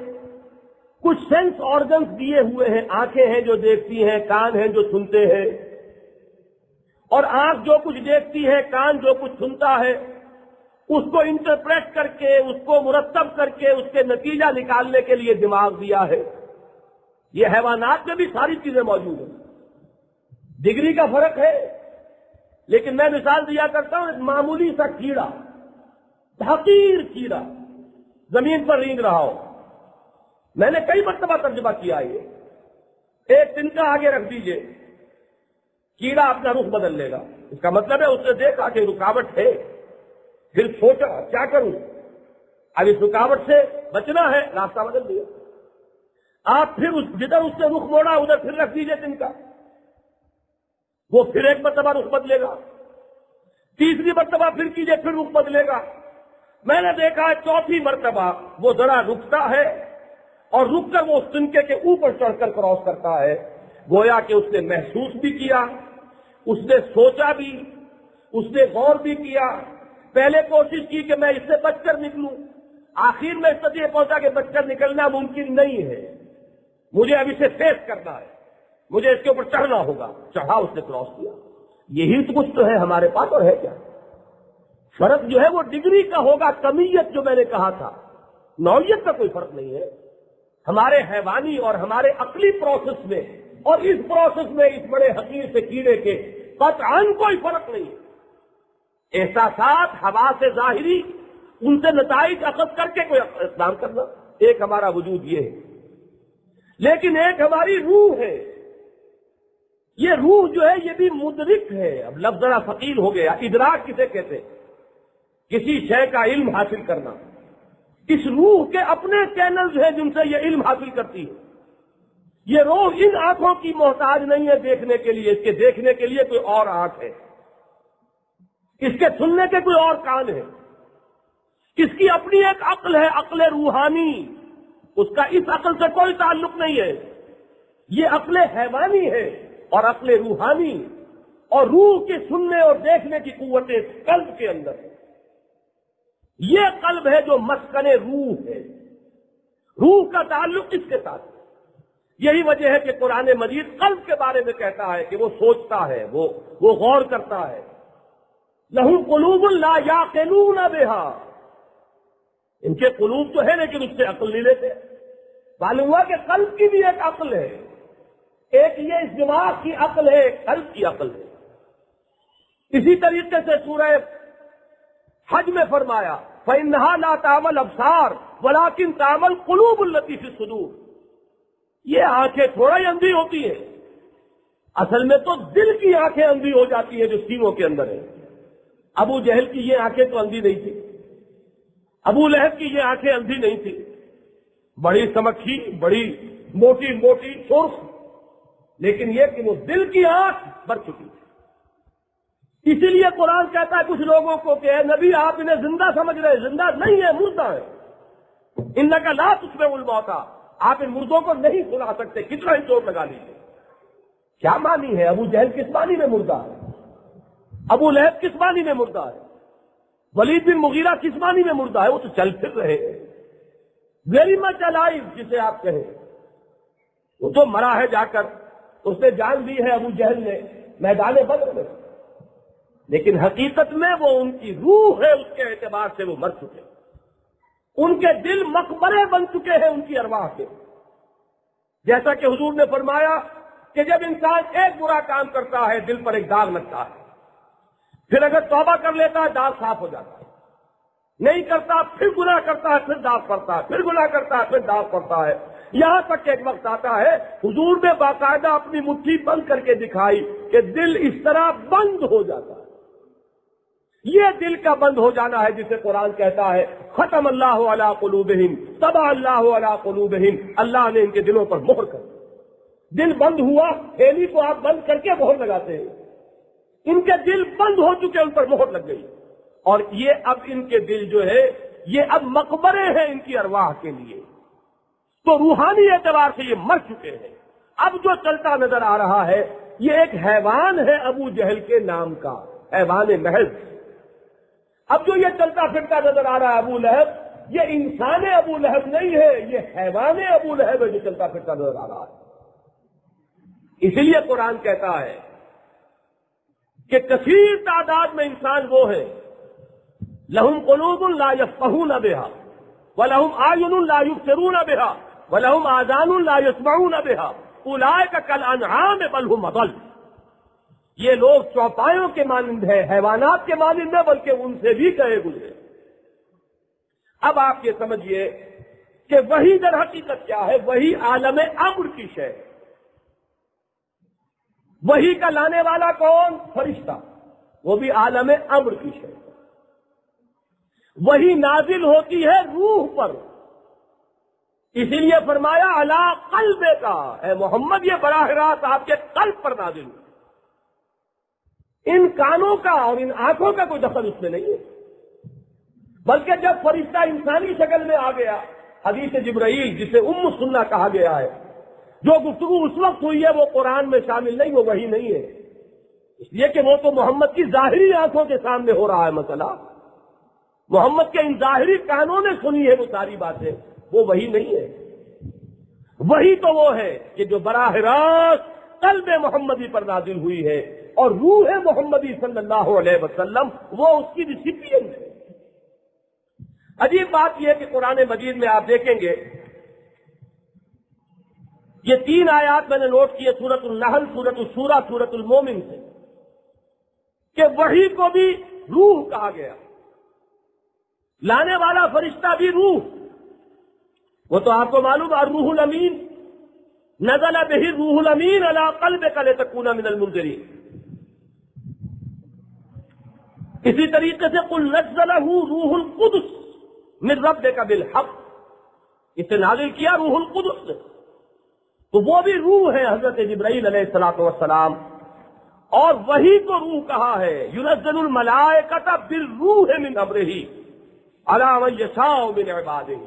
کچھ سینس آرگنز دیے ہوئے ہیں. آنکھیں ہیں جو دیکھتی ہیں، کان ہیں جو سنتے ہیں، اور آنکھ جو کچھ دیکھتی ہے، کان جو کچھ سنتا ہے، اس کو انٹرپریٹ کر کے، اس کو مرتب کر کے اس کے نتیجہ نکالنے کے لیے دماغ دیا ہے. یہ حیوانات میں بھی ساری چیزیں موجود ہیں. ڈگری کا فرق ہے، لیکن میں مثال دیا کرتا ہوں، ایک معمولی سا کیڑا، حقیر کیڑا زمین پر رینگ رہا ہو. میں نے کئی مرتبہ ترجمہ کیا یہ، ایک دن کا آگے رکھ دیجئے، کیڑا اپنا رخ بدل لے گا. اس کا مطلب ہے اس نے دیکھا کہ رکاوٹ ہے، پھر سوچا کیا کروں، اب اس رکاوٹ سے بچنا ہے، راستہ بدل دیا. آپ پھر جدھر اس نے رخ موڑا ادھر پھر رکھ دیجئے دن کا، وہ پھر ایک مرتبہ رخ بدلے گا، تیسری مرتبہ پھر کیجئے پھر رخ بدلے گا. میں نے دیکھا ہے چوتھی مرتبہ وہ ذرا رکتا ہے اور رک کر وہ اس تنکے کے اوپر چڑھ کر کراس کرتا ہے. گویا کہ اس نے محسوس بھی کیا، اس نے سوچا بھی، اس نے غور بھی کیا. پہلے کوشش کی کہ میں اس سے بچ کر نکلوں، آخر میں اس نتیجے پہنچا کہ بچ کر نکلنا ممکن نہیں ہے، مجھے اب اسے فیس کرنا ہے، مجھے اس کے اوپر چڑھنا ہوگا. چڑھا، اس نے کراس کیا. یہی تو کچھ تو ہے ہمارے پاس، اور ہے کیا؟ فرق جو ہے وہ ڈگری کا ہوگا، کمیت جو میں نے کہا تھا، نوعیت کا کوئی فرق نہیں ہے. ہمارے حیوانی اور ہمارے عقلی پروسیس میں اور اس پروسیس میں اس بڑے حقیر سے کیڑے کے قطعاً کوئی فرق نہیں ہے. احساسات، حواس ظاہری، ان سے نتائج اخذ کر کے کوئی اقدام کرنا، ایک ہمارا وجود یہ ہے. لیکن ایک ہماری روح ہے. یہ روح جو ہے یہ بھی مدرک ہے. اب لفظ ذرا ثقیل ہو گیا. ادراک کسے کہتے ہیں؟ کسی شے کا علم حاصل کرنا. اس روح کے اپنے چینلز ہیں جن سے یہ علم حاصل کرتی ہے. یہ روح ان آنکھوں کی محتاج نہیں ہے دیکھنے کے لیے، اس کے دیکھنے کے لیے کوئی اور آنکھ ہے، اس کے سننے کے کوئی اور کان ہے. اس کی اپنی ایک عقل ہے، عقل روحانی، اس کا اس عقل سے کوئی تعلق نہیں ہے. یہ عقل حیوانی ہے اور عقل روحانی، اور روح کے سننے اور دیکھنے کی قوتیں قلب کے اندر ہے. یہ قلب ہے جو مسکن روح ہے. روح کا تعلق اس کے ساتھ. یہی وجہ ہے کہ قرآن مجید قلب کے بارے میں کہتا ہے کہ وہ سوچتا ہے، وہ غور کرتا ہے. لہم قلوب لا یعقلون بہا، ان کے قلوب تو ہے لیکن اس سے عقل نہیں لیتے. معلوم ہوا کہ قلب کی بھی ایک عقل ہے، ایک یہ اس دماغ کی عقل ہے، ایک قلب کی عقل ہے. اسی طریقے سے سورہ حج میں فرمایا فَإِنَّهَا لَا تَعْمَى الْأَبْصَارُ وَلَكِنْ تَعْمَى الْقُلُوبُ الَّتِي فِي الصُّدُورِ. یہ آنکھیں تھوڑا ہی اندھی ہوتی ہیں، اصل میں تو دل کی آنکھیں اندھی ہو جاتی ہیں جو سینوں کے اندر ہے. ابو جہل کی یہ آنکھیں تو اندھی نہیں تھی، ابو لہب کی یہ آنکھیں اندھی نہیں تھی، بڑی سمکھی، بڑی موٹی موٹی سرخ، لیکن یہ کہ وہ دل کی آنکھ بھر چکی تھی. اسی لیے قرآن کہتا ہے کچھ لوگوں کو کہ اے نبی آپ انہیں زندہ سمجھ رہے، زندہ نہیں ہے، مردہ ہے. انک لا تسمع الموتى، آپ ان مردوں کو نہیں سنا سکتے، کتنا ہی چوٹ لگا لیجیے. کیا معنی ہے؟ ابو جہل کس معنی میں مردہ ہے؟ ابو لہب کس معنی میں مردہ ہے؟ ولید بن مغیرہ کس معنی میں مردہ ہے؟ وہ تو چل پھر رہے ہیں، ویری مچ الائیو جسے آپ کہیں. وہ تو مرا ہے جا کر، اس نے جان دی ہے ابو جہل نے میدان بدر میں، لیکن حقیقت میں وہ ان کی روح ہے، اس کے اعتبار سے وہ مر چکے. ان کے دل مقبرے بن چکے ہیں ان کی ارواح کے. جیسا کہ حضور نے فرمایا کہ جب انسان ایک برا کام کرتا ہے دل پر ایک داغ لگتا ہے، پھر اگر توبہ کر لیتا ہے داغ صاف ہو جاتا ہے، نہیں کرتا پھر گناہ کرتا ہے پھر داغ پڑتا ہے، پھر گناہ کرتا ہے پھر داغ پڑتا ہے، یہاں تک کہ ایک وقت آتا ہے حضور نے باقاعدہ اپنی مٹھی بند کر کے دکھائی کہ دل اس طرح بند ہو جاتا ہے. یہ دل کا بند ہو جانا ہے جسے قرآن کہتا ہے ختم اللہ علی قلوبہم طبع اللہ علی قلوبہم، اللہ نے ان کے دلوں پر مہر کر دی. دل بند ہوا، تھیلی کو آپ بند کر کے مہر لگاتے ہیں، ان کے دل بند ہو چکے، ان پر مہر لگ گئی. اور یہ اب ان کے دل جو ہے یہ اب مقبرے ہیں ان کی ارواح کے لیے، تو روحانی اعتبار سے یہ مر چکے ہیں. اب جو چلتا نظر آ رہا ہے یہ ایک حیوان ہے ابو جہل کے نام کا، حیوان محض. اب جو یہ چلتا پھرتا نظر آ رہا ہے ابو لہب، یہ انسان ابو لہب نہیں ہے، یہ حیوان ابو لہب ہے جو چلتا پھرتا نظر آ رہا ہے. اسی لیے قرآن کہتا ہے کہ کثیر تعداد میں انسان وہ ہیں لہم قلوب لا یفقہون بہا ولہم اعین لا یبصرون بہا ولہم آذان لا یسمعون بہا اولئک کالانعام بل هم اضل. یہ لوگ چوپایوں کے مانند ہیں، حیوانات کے مانند ہیں، بلکہ ان سے بھی کہے گزرے. اب آپ یہ سمجھیے کہ وہی در حقیقت کیا ہے، وہی عالم امر کی شے. وہی کا لانے والا کون؟ فرشتہ، وہ بھی عالم امر کی شے. وہی نازل ہوتی ہے روح پر، اسی لیے فرمایا علی قلب کا، اے محمد یہ براہ راست آپ کے قلب پر نازل ہوئی. ان کانوں کا اور ان آنکھوں کا کوئی دخل اس میں نہیں ہے. بلکہ جب فرشتہ انسانی شکل میں آ گیا، حدیث جبرائیل جسے ام سنہ کہا گیا ہے، جو گفتگو اس وقت ہوئی ہے وہ قرآن میں شامل نہیں، وہ وہی نہیں ہے، اس لیے کہ وہ تو محمد کی ظاہری آنکھوں کے سامنے ہو رہا ہے مسئلہ. محمد کے ان ظاہری کانوں نے سنی ہے وہ ساری باتیں، وہ وہی نہیں ہے. وہی تو وہ ہے کہ جو براہ راست قلب محمدی پر نازل ہوئی ہے، اور روح محمدی صلی اللہ علیہ وسلم وہ اس کی ریسیپینٹ ہے. عجیب بات یہ ہے کہ قرآن مجید میں آپ دیکھیں گے یہ 3 آیات میں نے نوٹ کیے سورۃ النحل، سورۃ الشورى، سورۃ المومن سے، کہ وحی کو بھی روح کہا گیا، لانے والا فرشتہ بھی روح. وہ تو آپ کو معلوم الروح الامین نزل به الروح الامین علی قلبک لتکون من المنذرین. اسی طریقے سے قل نزلہ روح القدس من ربک بالحق، اسے نازل کیا روح القدس نے، تو وہ بھی روح ہے حضرت جبرائیل علیہ الصلوۃ والسلام. اور وہی کو روح کہا ہے، ينزل الملائکۃ بالروح من امرہ علی من یشاء من عبادہ.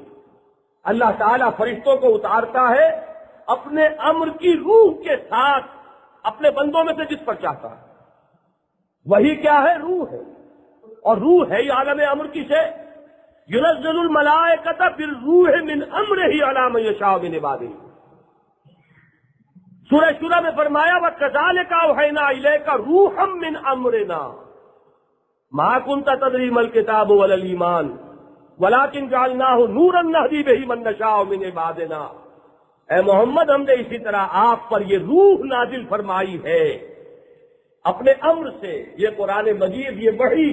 اللہ تعالیٰ فرشتوں کو اتارتا ہے اپنے امر کی روح کے ساتھ اپنے بندوں میں سے جس پر چاہتا ہے. وہی کیا ہے؟ روح ہے، اور روح ہے یہ عالم امر کی شے. ينزل الملائکۃ بالروح من امرہ علی من یشاء من عبادہ. سورہ شورى میں فرمایا وَكَذَلِكَ أَوْحَيْنَا إِلَيْكَ رُوحًا مِّنْ أَمْرِنَا مَا كُنْتَ تَدْرِي مَا الْكِتَابُ وَلَا الْإِيمَانُ وَلَكِنْ جَعَلْنَاهُ نُورًا نَهْدِي بِهِ مَن نَّشَاءُ مِنْ عِبَادِنَا. اے محمد ہم نے اسی طرح آپ پر یہ روح نازل فرمائی ہے اپنے امر سے. یہ قرآن مجید، یہ وحی،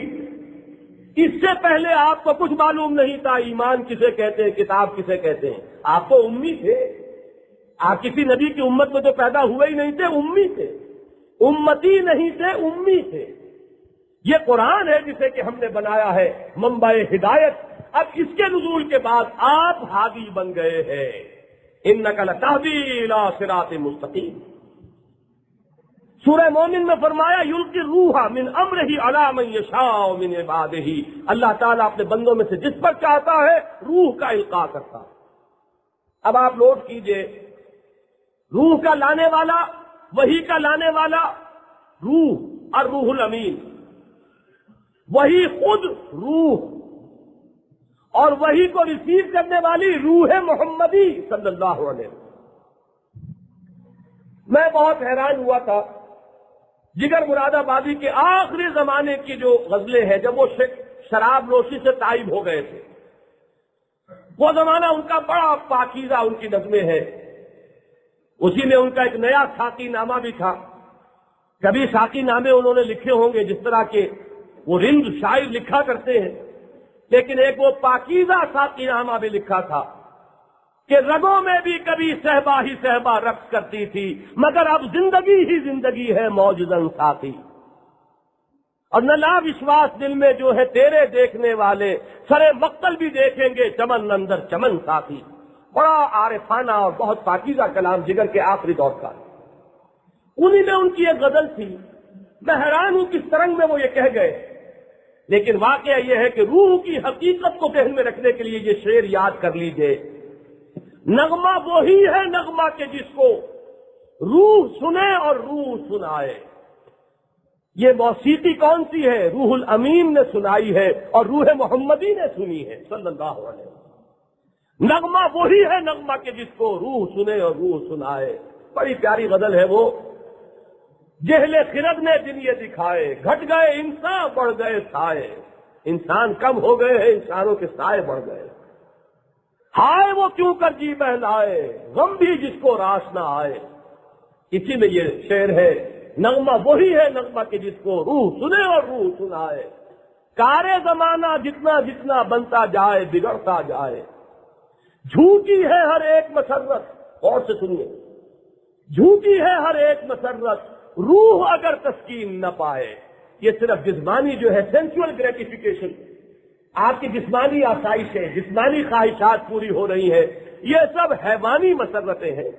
اس سے پہلے آپ کو کچھ معلوم نہیں تھا ایمان کسے کہتے ہیں، کتاب کسے کہتے ہیں. آپ تو امی تھے، آپ کسی نبی کی امت میں تو پیدا ہوئے ہی نہیں تھے، امی تھے، امتی نہیں تھے، امی تھے. یہ قرآن ہے جسے کہ ہم نے بنایا ہے منبع ہدایت. اب اس کے نزول کے بعد آپ ہادی بن گئے ہیں. انک لتہدی الی صراط مستقیم. سورہ مومن میں فرمایا یلقی الروح من امرہ علی من یشاء من عبادہ. اللہ تعالیٰ اپنے بندوں میں سے جس پر چاہتا ہے روح کا القاء کرتا ہے. اب آپ نوٹ کیجئے، روح کا لانے والا، وحی کا لانے والا روح، الروح الامین، وہی خود روح، اور وحی کو ریسیو کرنے والی روح محمدی صلی اللہ علیہ وسلم. میں بہت حیران ہوا تھا جگر مراد آبادی کے آخری زمانے کی جو غزلیں ہیں، جب وہ شراب نوشی سے تائب ہو گئے تھے، وہ زمانہ ان کا بڑا پاکیزہ ان کی نظمیں ہیں. اسی میں ان کا ایک نیا ساقی نامہ بھی تھا. کبھی ساقی نامے انہوں نے لکھے ہوں گے جس طرح کے وہ رند شاعر لکھا کرتے ہیں، لیکن ایک وہ پاکیزہ ساقی نامہ بھی لکھا تھا کہ رگوں میں بھی کبھی صحبا ہی صحبا رقص کرتی تھی، مگر اب زندگی ہی زندگی ہے موجزن ساقی. اور نہ لا وشواس دل میں جو ہے تیرے دیکھنے والے، سرے مقتل بھی دیکھیں گے چمن اندر چمن ساقی. بڑا عارفانہ اور بہت پاکیزہ کلام جگر کے آخری دور کا. انہی میں ان کی ایک غزل تھی. میں حیران ہوں کس طرح میں وہ یہ کہہ گئے، لیکن واقعہ یہ ہے کہ روح کی حقیقت کو ذہن میں رکھنے کے لیے یہ شعر یاد کر لیجئے. نغمہ وہی ہے نغمہ کہ جس کو روح سنے اور روح سنائے. یہ موسیقی کون سی ہے؟ روح الامین نے سنائی ہے اور روح محمدی نے سنی ہے صلی اللہ علیہ وسلم. نغمہ وہی ہے نغمہ کہ جس کو روح سنے اور روح سنائے. بڑی پیاری غزل ہے وہ. جہل خرد نے دن یہ دکھائے، گھٹ گئے انسان بڑھ گئے سائے. انسان کم ہو گئے ہیں، انسانوں کے سائے بڑھ گئے. ہائے وہ کیوں کر جی بہلائے، غم بھی جس کو راس نہ آئے. اسی میں یہ شعر ہے، نغمہ وہی ہے نغمہ کہ جس کو روح سنے اور روح سنائے. کارے زمانہ جتنا جتنا بنتا جائے بگڑتا جائے. جھوٹی ہے ہر ایک مسرت، اور سے سنیے، جھوٹی ہے ہر ایک مسرت، روح اگر تسکین نہ پائے. یہ صرف جسمانی جو ہے سینسول گریٹیفیکیشن، آپ کی جسمانی آسائشیں، جسمانی خواہشات پوری ہو رہی ہیں، یہ سب حیوانی مسرتیں ہیں.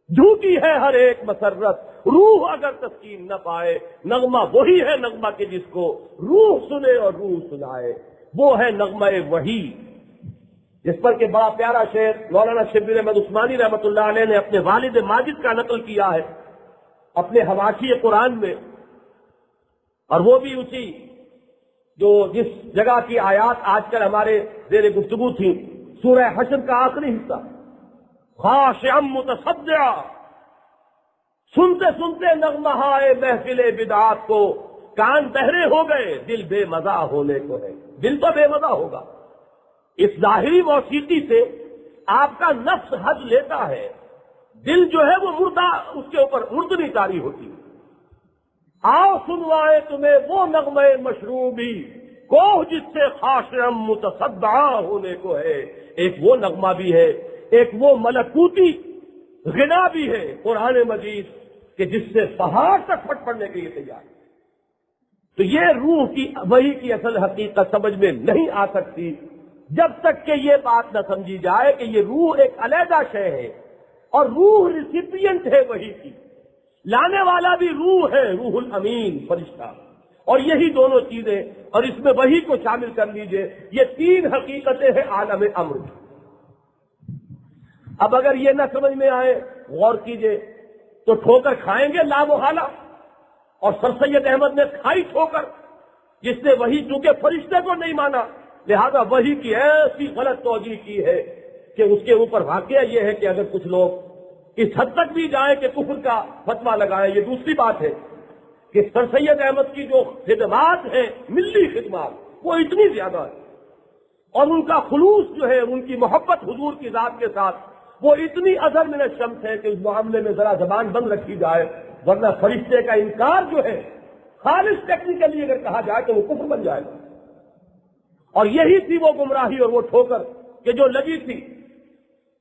جھوٹی ہے ہر ایک مسرت، روح اگر تسکین نہ پائے. نغمہ وہی ہے نغمہ کہ جس کو روح سنے اور روح سنائے. وہ ہے نغمہ وحی، جس پر کہ بڑا پیارا شعر مولانا شبیر احمد عثمانی رحمۃ اللہ علیہ نے اپنے والد ماجد کا نقل کیا ہے اپنے حواشی قرآن میں. اور وہ بھی اسی جس جگہ کی آیات آج کل ہمارے زیر گفتگو تھی، سورہ حشر کا آخری حصہ، خاشعا متصدعا. سنتے سنتے نغمہ ہائے محفل بدعات کو، کان بہرے ہو گئے دل بے مزہ ہونے کو ہے. دل تو بے مزہ ہوگا. اس ظاہری موسیقی سے آپ کا نفس حد لیتا ہے، دل جو ہے وہ مردہ، اس کے اوپر مردنی طاری ہوتی ہے. آؤ سنوائے تمہیں وہ نغمہ مشروبی، کوہ جس سے خاشعم متصدع ہونے کو ہے. ایک وہ نغمہ بھی ہے، ایک وہ ملکوتی غنا بھی ہے قرآن مجید کہ جس سے پہاڑ تک پھٹ پڑنے کے لیے تیار ہے. تو یہ روح کی وحی کی اصل حقیقت سمجھ میں نہیں آ سکتی جب تک کہ یہ بات نہ سمجھی جائے کہ یہ روح ایک علیحدہ شے ہے اور روح ریسیپینٹ ہے وحی کی. لانے والا بھی روح ہے، روح الامین فرشتہ. اور یہی دونوں چیزیں، اور اس میں وحی کو شامل کر لیجئے، یہ تین حقیقتیں ہیں عالم امر. اب اگر یہ نہ سمجھ میں آئے، غور کیجئے، تو ٹھوکر کھائیں گے لامحالہ. اور سر سید احمد نے کھائی ٹھوکر، جس نے وحی چونکہ فرشتے کو نہیں مانا، لہذا وحی کی ایسی غلط توجیہ کی ہے کہ اس کے اوپر واقعہ یہ ہے کہ اگر کچھ لوگ اس حد تک بھی جائیں کہ کفر کا فتویٰ لگائیں. یہ دوسری بات ہے کہ سر سید احمد کی جو خدمات ہیں، ملی خدمات، وہ اتنی زیادہ ہے، اور ان کا خلوص جو ہے، ان کی محبت حضور کی ذات کے ساتھ، وہ اتنی اثر من الشمس ہے کہ اس معاملے میں ذرا زبان بند رکھی جائے، ورنہ فرشتے کا انکار جو ہے خالص ٹیکنیکلی اگر کہا جائے تو وہ کفر بن جائے گا. اور یہی تھی وہ گمراہی اور وہ ٹھوکر کہ جو لگی تھی.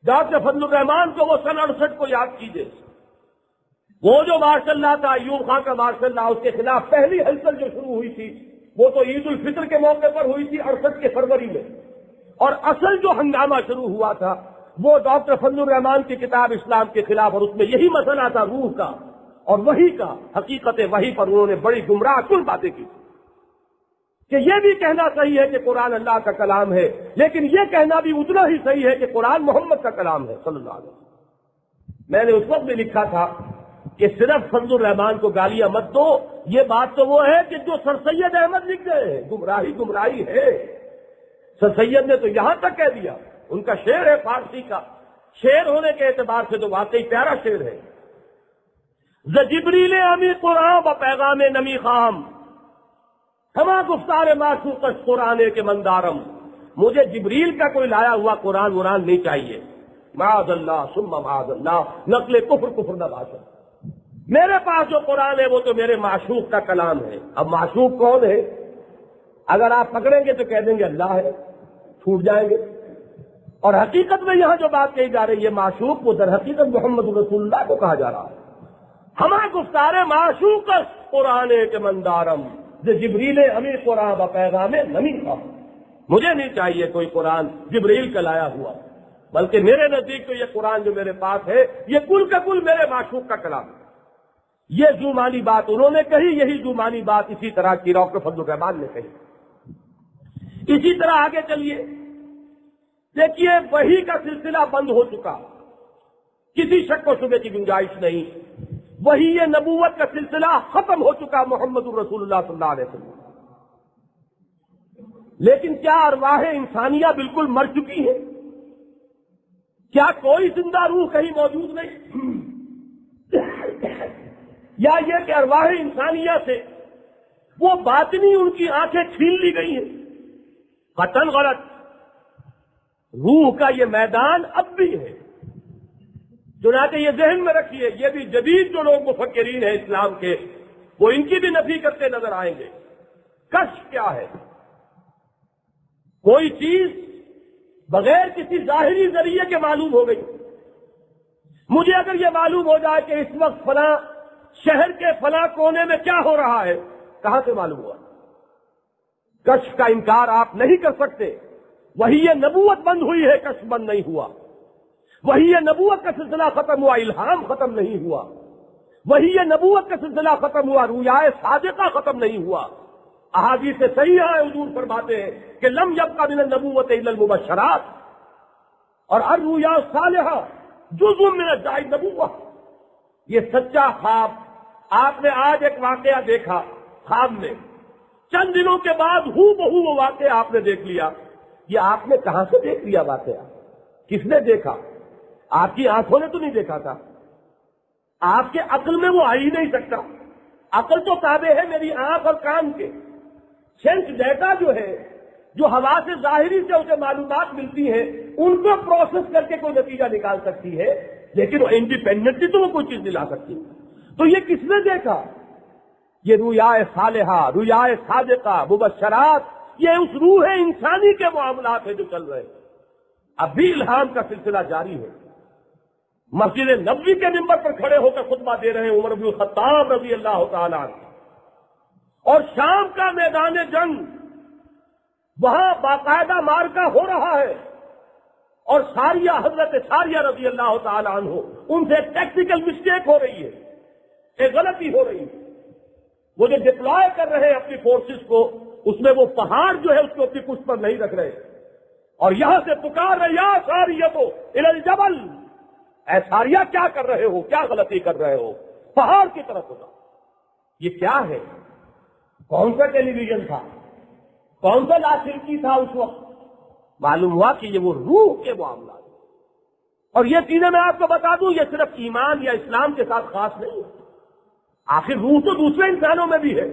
ڈاکٹر فضل الرحمان کو وہ سن 68 کو یاد کیجیے، وہ جو ماشاء اللہ تھا ایوب خان کا ماشاء اللہ، اس کے خلاف پہلی ہلچل جو شروع ہوئی تھی وہ تو عید الفطر کے موقع پر ہوئی تھی 68 کے فروری میں. اور اصل جو ہنگامہ شروع ہوا تھا وہ ڈاکٹر فضل الرحمان کی کتاب اسلام کے خلاف، اور اس میں یہی مسئلہ تھا روح کا اور وحی کا. حقیقت وحی پر انہوں نے بڑی گمراہ کن باتیں کی کہ یہ بھی کہنا صحیح ہے کہ قرآن اللہ کا کلام ہے، لیکن یہ کہنا بھی اتنا ہی صحیح ہے کہ قرآن محمد کا کلام ہے صلی اللہ علیہ وسلم. میں نے اس وقت بھی لکھا تھا کہ صرف فضل الرحمان کو گالیاں مت دو، یہ بات تو وہ ہے کہ جو سر سید احمد لکھ گئے ہیں، گمراہی گمراہی ہے. سر سید نے تو یہاں تک کہہ دیا، ان کا شعر ہے فارسی کا، شعر ہونے کے اعتبار سے تو واقعی پیارا شعر ہے. ز جبریل امی قرآن و پیغام نمی خام، ہما گفتار معشوقش قرآن کے مندارم، مجھے جبریل کا کوئی لایا ہوا قرآن وران نہیں چاہیے. معاذ اللہ ثم معاذ اللہ، نقل کفر نہ باشد. میرے پاس جو قرآن ہے وہ تو میرے معشوق کا کلام ہے. اب معشوق کون ہے؟ اگر آپ پکڑیں گے تو کہہ دیں گے اللہ ہے، چھوٹ جائیں گے. اور حقیقت میں یہاں جو بات کہی جا رہی ہے معشوق، وہ در حقیقت محمد رسول اللہ کو کہا جا رہا ہے. ہما گفتار معشوق قرآن کے مندارم جبریل امی قرآن و پیغام نمی تھا. مجھے نہیں چاہیے کوئی قرآن جبریل کا لایا ہوا، بلکہ میرے نزدیک تو یہ قرآن جو میرے پاس ہے یہ کل کا کل میرے معشوق کا کلام ہے. یہ زمانی بات انہوں نے کہی، یہی زمانی بات اسی طرح کی ڈاکٹر فضل الرحمان نے کہی. اسی طرح آگے چلیے، دیکھیے وحی کا سلسلہ بند ہو چکا، کسی شک و شبے کی گنجائش نہیں. وحی نبوت کا سلسلہ ختم ہو چکا محمد رسول اللہ صلی اللہ علیہ وسلم. لیکن کیا ارواح انسانیہ بالکل مر چکی ہے؟ کیا کوئی زندہ روح کہیں موجود نہیں؟ یا یہ کہ ارواح انسانیہ سے وہ باطنی ان کی آنکھیں چھین لی گئی ہیں؟ قطعاً غلط. روح کا یہ میدان اب بھی ہے. چنانچہ یہ ذہن میں رکھیے، یہ بھی جدید جو لوگ مفکرین ہیں اسلام کے، وہ ان کی بھی نفی کرتے نظر آئیں گے. کشف کیا ہے؟ کوئی چیز بغیر کسی ظاہری ذریعے کے معلوم ہو گئی. مجھے اگر یہ معلوم ہو جائے کہ اس وقت فلاں شہر کے فلاں کونے میں کیا ہو رہا ہے، کہاں سے معلوم ہوا؟ کشف کا انکار آپ نہیں کر سکتے. وہی یہ نبوت بند ہوئی ہے، کشف بند نہیں ہوا. وہی یہ نبوت کا سلسلہ ختم ہوا، الہام ختم نہیں ہوا. وہی یہ نبوت کا سلسلہ ختم ہوا، رویائے صادقہ ختم نہیں ہوا. احادیث سے صحیح ہے، حضور فرماتے ہیں کہ لم یبقى من النبوۃ الا المبشرات، اور الرؤیا الصالحہ جزء من الدعاء النبوہ. یہ سچا خواب. آپ نے آج ایک واقعہ دیکھا خواب میں، چند دنوں کے بعد ہو بہو وہ واقعہ آپ نے دیکھ لیا. یہ آپ نے کہاں سے دیکھ لیا واقعہ؟ کس نے دیکھا؟ آپ کی آنکھوں نے تو نہیں دیکھا تھا. آپ کے عقل میں وہ آ ہی نہیں سکتا. عقل تو تابع ہے میری آنکھ اور کان کے. سینس ڈیٹا جو ہے، جو ہوا سے ظاہری سے اسے معلومات ملتی ہیں، ان کو پروسیس کر کے کوئی نتیجہ نکال سکتی ہے، لیکن انڈیپینڈنٹلی تو وہ کوئی چیز نہیں لا سکتی. تو یہ کس نے دیکھا؟ یہ رویائے صالحہ، رویائے صادقہ، مبشرات، یہ اس روح انسانی کے معاملات ہیں جو چل رہے ہیں. اب بھی الہام کا سلسلہ جاری ہے. مسجد نبوی کے منبر پر کھڑے ہو کر خطبہ دے رہے ہیں عمر بن الخطاب رضی اللہ تعالیٰ عنہ، اور شام کا میدان جنگ، وہاں باقاعدہ مارکا ہو رہا ہے، اور ساریہ، حضرت ساریہ رضی اللہ تعالیٰ عنہ، ان سے ٹیکٹیکل مسٹیک ہو رہی ہے، ایک غلطی ہو رہی ہے. وہ جو ڈپلوائے کر رہے ہیں اپنی فورسز کو، اس میں وہ پہاڑ جو ہے اس کو اپنی پشت پر نہیں رکھ رہے، اور یہاں سے پکار رہے یا ساریہ تو الی الجبل، اے ساریہ کیا کر رہے ہو، کیا غلطی کر رہے ہو، پہاڑ کی طرف ہوگا. یہ کیا ہے؟ کون سا ٹیلی ویژن تھا؟ کون سا لاسلکی تھا اس وقت؟ معلوم ہوا کہ یہ وہ روح کے معاملات. اور یہ چیزیں میں آپ کو بتا دوں، یہ صرف ایمان یا اسلام کے ساتھ خاص نہیں ہے. آخر روح تو دوسرے انسانوں میں بھی ہے.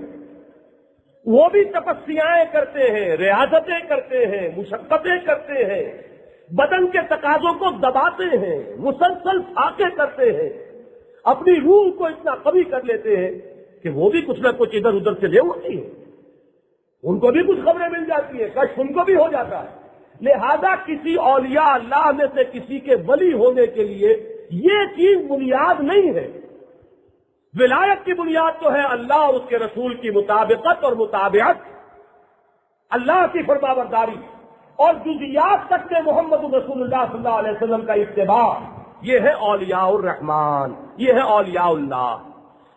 وہ بھی تپسیاں کرتے ہیں، ریاضتیں کرتے ہیں، مشقتیں کرتے ہیں، بدن کے تقاضوں کو دباتے ہیں، مسلسل فاقے کرتے ہیں، اپنی روح کو اتنا قوی کر لیتے ہیں کہ وہ بھی کچھ نہ کچھ ادھر ادھر سے لے اٹھتی ہے. ان کو بھی کچھ خبریں مل جاتی ہیں، کشف ان کو بھی ہو جاتا ہے. لہذا کسی اولیاء اللہ میں سے کسی کے ولی ہونے کے لیے یہ چیز بنیاد نہیں ہے. ولایت کی بنیاد تو ہے اللہ اور اس کے رسول کی مطابقت اور متابعت، اللہ کی فرمانبرداری، اور جزیات تک میں محمد رسول اللہ صلی اللہ علیہ وسلم کا اتباع. یہ ہے اولیاء الرحمان، یہ ہے اولیاء اللہ.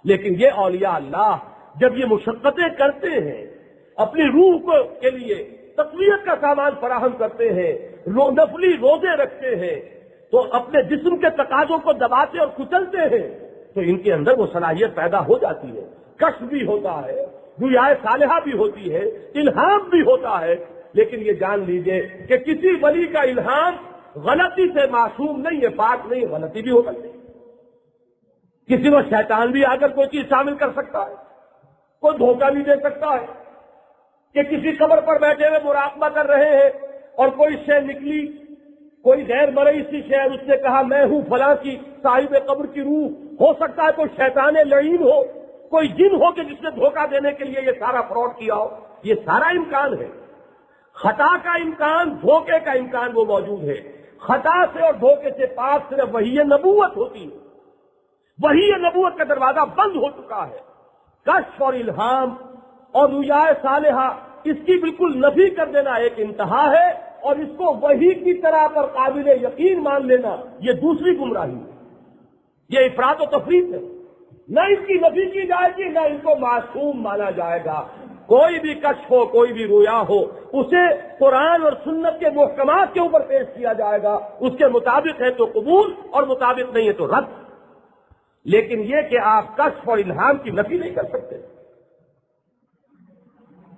لیکن یہ اولیاء اللہ جب یہ مشقتیں کرتے ہیں، اپنی روح کو کے لیے تقویت کا سامان فراہم کرتے ہیں، نفلی روزے رکھتے ہیں، تو اپنے جسم کے تقاضوں کو دباتے اور کچلتے ہیں، تو ان کے اندر وہ صلاحیت پیدا ہو جاتی ہے. کشف بھی ہوتا ہے، رویائے صالحہ بھی ہوتی ہے، الہام بھی ہوتا ہے. لیکن یہ جان لیجئے کہ کسی ولی کا الہام غلطی سے معصوم نہیں ہے، پاک نہیں، غلطی بھی ہو سکتی ہے. کسی کو شیطان بھی آ کر کوئی چیز شامل کر سکتا ہے، کوئی دھوکہ بھی دے سکتا ہے. کہ کسی قبر پر بیٹھے ہوئے مراقبہ کر رہے ہیں، اور کوئی شے نکلی، کوئی غیر مرئی سی شے، اس نے کہا میں ہوں فلاں کی صاحب قبر کی روح، ہو سکتا ہے کوئی شیطان لعین ہو، کوئی جن ہو کہ جس نے دھوکہ دینے کے لیے یہ سارا فراڈ کیا ہو، یہ سارا امکان ہے۔ خطا کا امکان، دھوکے کا امکان وہ موجود ہے۔ خطا سے اور دھوکے سے پاک صرف وحی نبوت ہوتی ہے، وحی نبوت کا دروازہ بند ہو چکا ہے۔ کشف اور الہام اور رؤیا صالحہ، اس کی بالکل نفی کر دینا ایک انتہا ہے، اور اس کو وحی کی طرح پر قابل یقین مان لینا یہ دوسری گمراہی ہے، یہ افراط و تفریط ہے۔ نہ اس کی نفی کی جائے گی، نہ ان کو معصوم مانا جائے گا۔ کوئی بھی کشف ہو، کوئی بھی رویا ہو، اسے قرآن اور سنت کے محکمات کے اوپر پیش کیا جائے گا، اس کے مطابق ہے تو قبول اور مطابق نہیں ہے تو رد۔ لیکن یہ کہ آپ کشف اور الہام کی نفی نہیں کر سکتے۔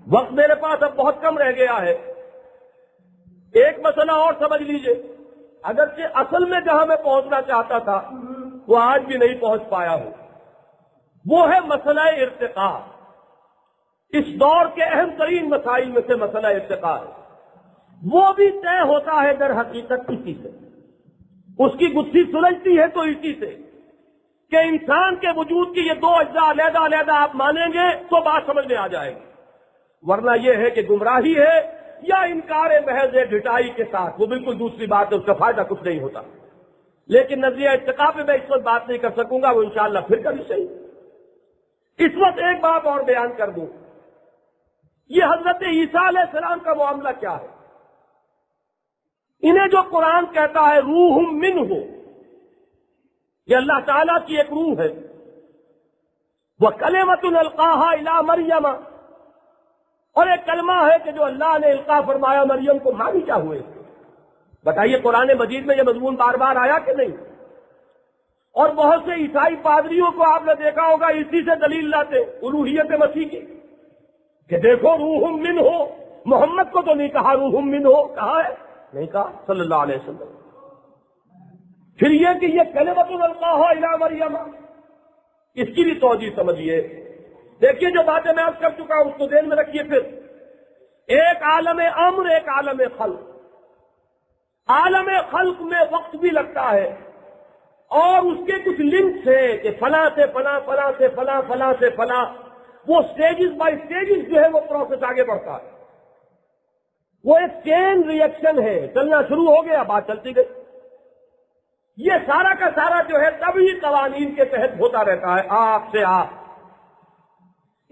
وقت میرے پاس اب بہت کم رہ گیا ہے، ایک مسئلہ اور سمجھ لیجئے، اگرچہ اصل میں جہاں میں پہنچنا چاہتا تھا وہ آج بھی نہیں پہنچ پایا ہوں، وہ ہے مسئلہ ارتقاء۔ اس دور کے اہم ترین مسائل میں سے مسئلہ ارتقاء ہے۔ وہ بھی طے ہوتا ہے در حقیقت اسی سے، اس کی گتھی سلجھتی ہے تو اسی سے کہ انسان کے وجود کی یہ دو اجزاء علیحدہ علیحدہ آپ مانیں گے تو بات سمجھ میں آ جائے گی، ورنہ یہ ہے کہ گمراہی ہے یا انکار محض ہے ڈٹائی کے ساتھ، وہ بالکل دوسری بات ہے، اس کا فائدہ کچھ نہیں ہوتا۔ لیکن نظریہ ارتقاء پہ میں اس وقت بات نہیں کر سکوں گا، وہ انشاءاللہ پھر کبھی صحیح۔ اس وقت ایک بات اور بیان کر دوں، یہ حضرت عیسیٰ علیہ السلام کا معاملہ کیا ہے؟ انہیں جو قرآن کہتا ہے روح منہ، یہ اللہ تعالیٰ کی ایک روح ہے، وَكَلِمَةٌ أَلْقَاهَا إِلَىٰ مَرْيَمَ، اور ایک کلمہ ہے کہ جو اللہ نے القا فرمایا مریم کو، معنی کیا ہوئے؟ بتائیے قرآن مجید میں یہ مضمون بار بار آیا کہ نہیں؟ اور بہت سے عیسائی پادریوں کو آپ نے دیکھا ہوگا اسی سے دلیل لاتے الوہیت مسیح کی، کہ دیکھو روح من ہو، محمد کو تو نہیں کہا روح من ہو، کہا ہے؟ نہیں کہا صلی اللہ علیہ وسلم۔ پھر یہ کہ یہ کلمۃ القاہا الی مریم، اس کی بھی توجیہ سمجھیے۔ دیکھیے جو باتیں میں عرض کر چکا ہوں اس کو ذہن میں رکھیے۔ پھر ایک عالم امر، ایک عالم خلق۔ عالم خلق میں وقت بھی لگتا ہے اور اس کے کچھ لنکس ہیں کہ فلاں سے فلاں، فلاں سے فلاں، فلاں سے فلاں، وہ سٹیجز بائی سٹیجز جو ہے وہ پروسیس آگے بڑھتا ہے، وہ ایک چین ریئیکشن ہے، چلنا شروع ہو گیا، بات چلتی گئی۔ یہ سارا کا سارا جو ہے طبعی قوانین کے تحت ہوتا رہتا ہے، آپ سے آپ۔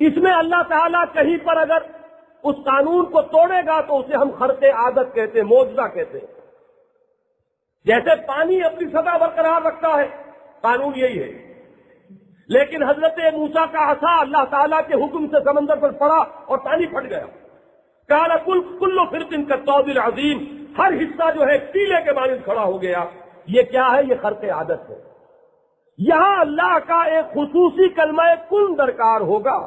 اس میں اللہ تعالیٰ کہیں پر اگر اس قانون کو توڑے گا تو اسے ہم خرق عادت کہتے ہیں، معجزہ کہتے ہیں۔ جیسے پانی اپنی سطح برقرار رکھتا ہے، قانون یہی ہے، لیکن حضرت موسیٰ کا عصا اللہ تعالیٰ کے حکم سے سمندر پر پڑا اور پانی پھٹ گیا۔ قال کل فرق کالطود العظیم، ہر حصہ جو ہے ٹیلے کے مانند کھڑا ہو گیا۔ یہ کیا ہے؟ یہ خرق عادت ہے۔ یہاں اللہ کا ایک خصوصی کلمہ کن درکار ہوگا،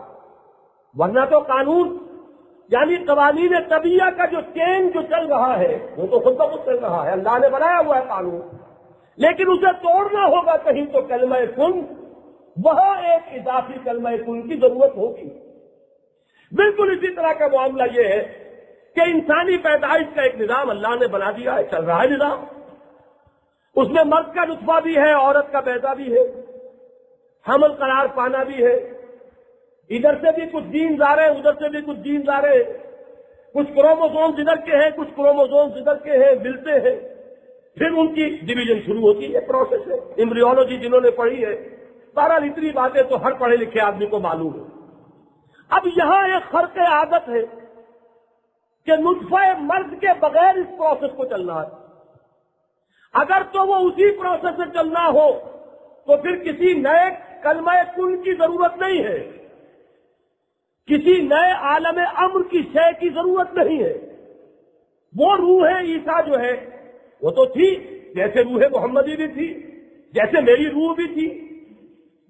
ورنہ تو قانون یعنی قوانین طبیعہ کا جو چین جو چل رہا ہے وہ تو خود بخود چل رہا ہے، اللہ نے بنایا ہوا ہے قانون، لیکن اسے توڑنا ہوگا کہیں تو کلمہ کن، وہاں ایک اضافی کلمہ کن کی ضرورت ہوگی۔ بالکل اسی طرح کا معاملہ یہ ہے کہ انسانی پیدائش کا ایک نظام اللہ نے بنا دیا ہے، چل رہا ہے نظام، اس میں مرد کا نطفہ بھی ہے، عورت کا بیضہ بھی ہے، حمل قرار پانا بھی ہے، ادھر سے بھی کچھ جینز آ رہے ہیں، ادھر سے بھی کچھ جینز آ رہے ہیں، کچھ کروموزومز ادھر کے ہیں، کچھ کروموزومز ادھر کے ہیں، ملتے ہیں، پھر ان کی ڈویژن شروع ہوتی ہے، پروسیس ہے، ایمبریولوجی جنہوں نے پڑھی ہے، بہرحال اتنی باتیں تو ہر پڑھے لکھے آدمی کو معلوم ہے۔ اب یہاں ایک خرق عادت ہے کہ نطفہ مرد کے بغیر اس پروسیس کو چلنا ہے۔ اگر تو وہ اسی پروسیس سے چلنا ہو تو پھر کسی نئے کلمہ کن کی ضرورت نہیں ہے، کسی نئے عالم امر کی شے کی ضرورت نہیں ہے۔ وہ روح عیسیٰ جو ہے وہ تو تھی، جیسے روح محمدی بھی تھی، جیسے میری روح بھی تھی۔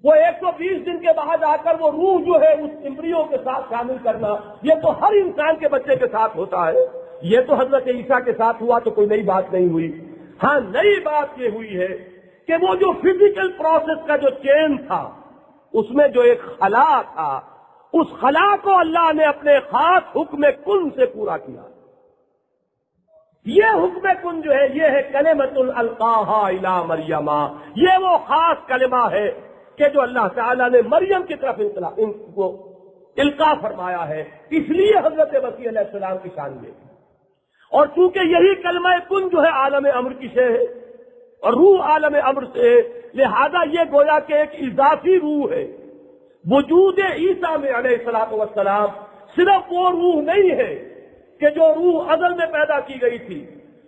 وہ 120 دن کے بعد آ کر وہ روح جو ہے اس امبریو کے ساتھ شامل کرنا، یہ تو ہر انسان کے بچے کے ساتھ ہوتا ہے، یہ تو حضرت عیسیٰ کے ساتھ ہوا تو کوئی نئی بات نہیں ہوئی۔ ہاں نئی بات یہ ہوئی ہے کہ وہ جو فزیکل پروسیس کا جو چین تھا اس میں جو ایک خلا تھا، اس خلا کو اللہ نے اپنے خاص حکم کن سے پورا کیا۔ یہ حکم کن جو ہے یہ ہے کلمۃ القاہا الی مریم، یہ وہ خاص کلمہ ہے کہ جو اللہ تعالیٰ نے مریم کی طرف ان کو القاء فرمایا ہے، اس لیے حضرت مسیح علیہ السلام کی شان میں، اور چونکہ یہی کلمہ کن جو ہے عالم امر کی شے ہے اور روح عالم امر سے ہے، لہذا یہ گویا کہ ایک اضافی روح ہے۔ وجود عیسیٰ میں علیہ الصلوۃ والسلام صرف وہ روح نہیں ہے کہ جو روح ازل میں پیدا کی گئی تھی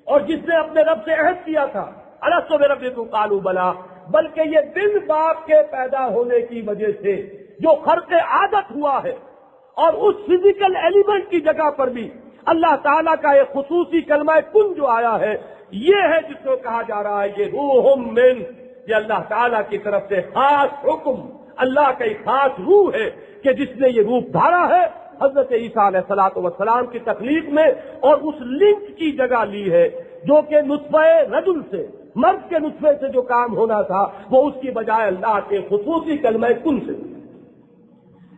اور جس نے اپنے رب سے عہد کیا تھا الست بربکم قالوا بلی، بلکہ یہ بن باپ کے پیدا ہونے کی وجہ سے جو خرق عادت ہوا ہے، اور اس فزیکل ایلیمنٹ کی جگہ پر بھی اللہ تعالیٰ کا ایک خصوصی کلمہ کن جو آیا ہے، یہ ہے جس کو کہا جا رہا ہے یہ روح من، یہ اللہ تعالیٰ کی طرف سے خاص حکم، اللہ کا ایک خاص روح ہے کہ جس نے یہ روپ دھارا ہے حضرت عیسیٰ علیہ الصلوۃ والسلام کی تخلیق میں، اور اس لنک کی جگہ لی ہے جو کہ نطفہ رجل سے، مرد کے نطفے سے جو کام ہونا تھا وہ اس کی بجائے اللہ کے خصوصی کلمہ کن سے۔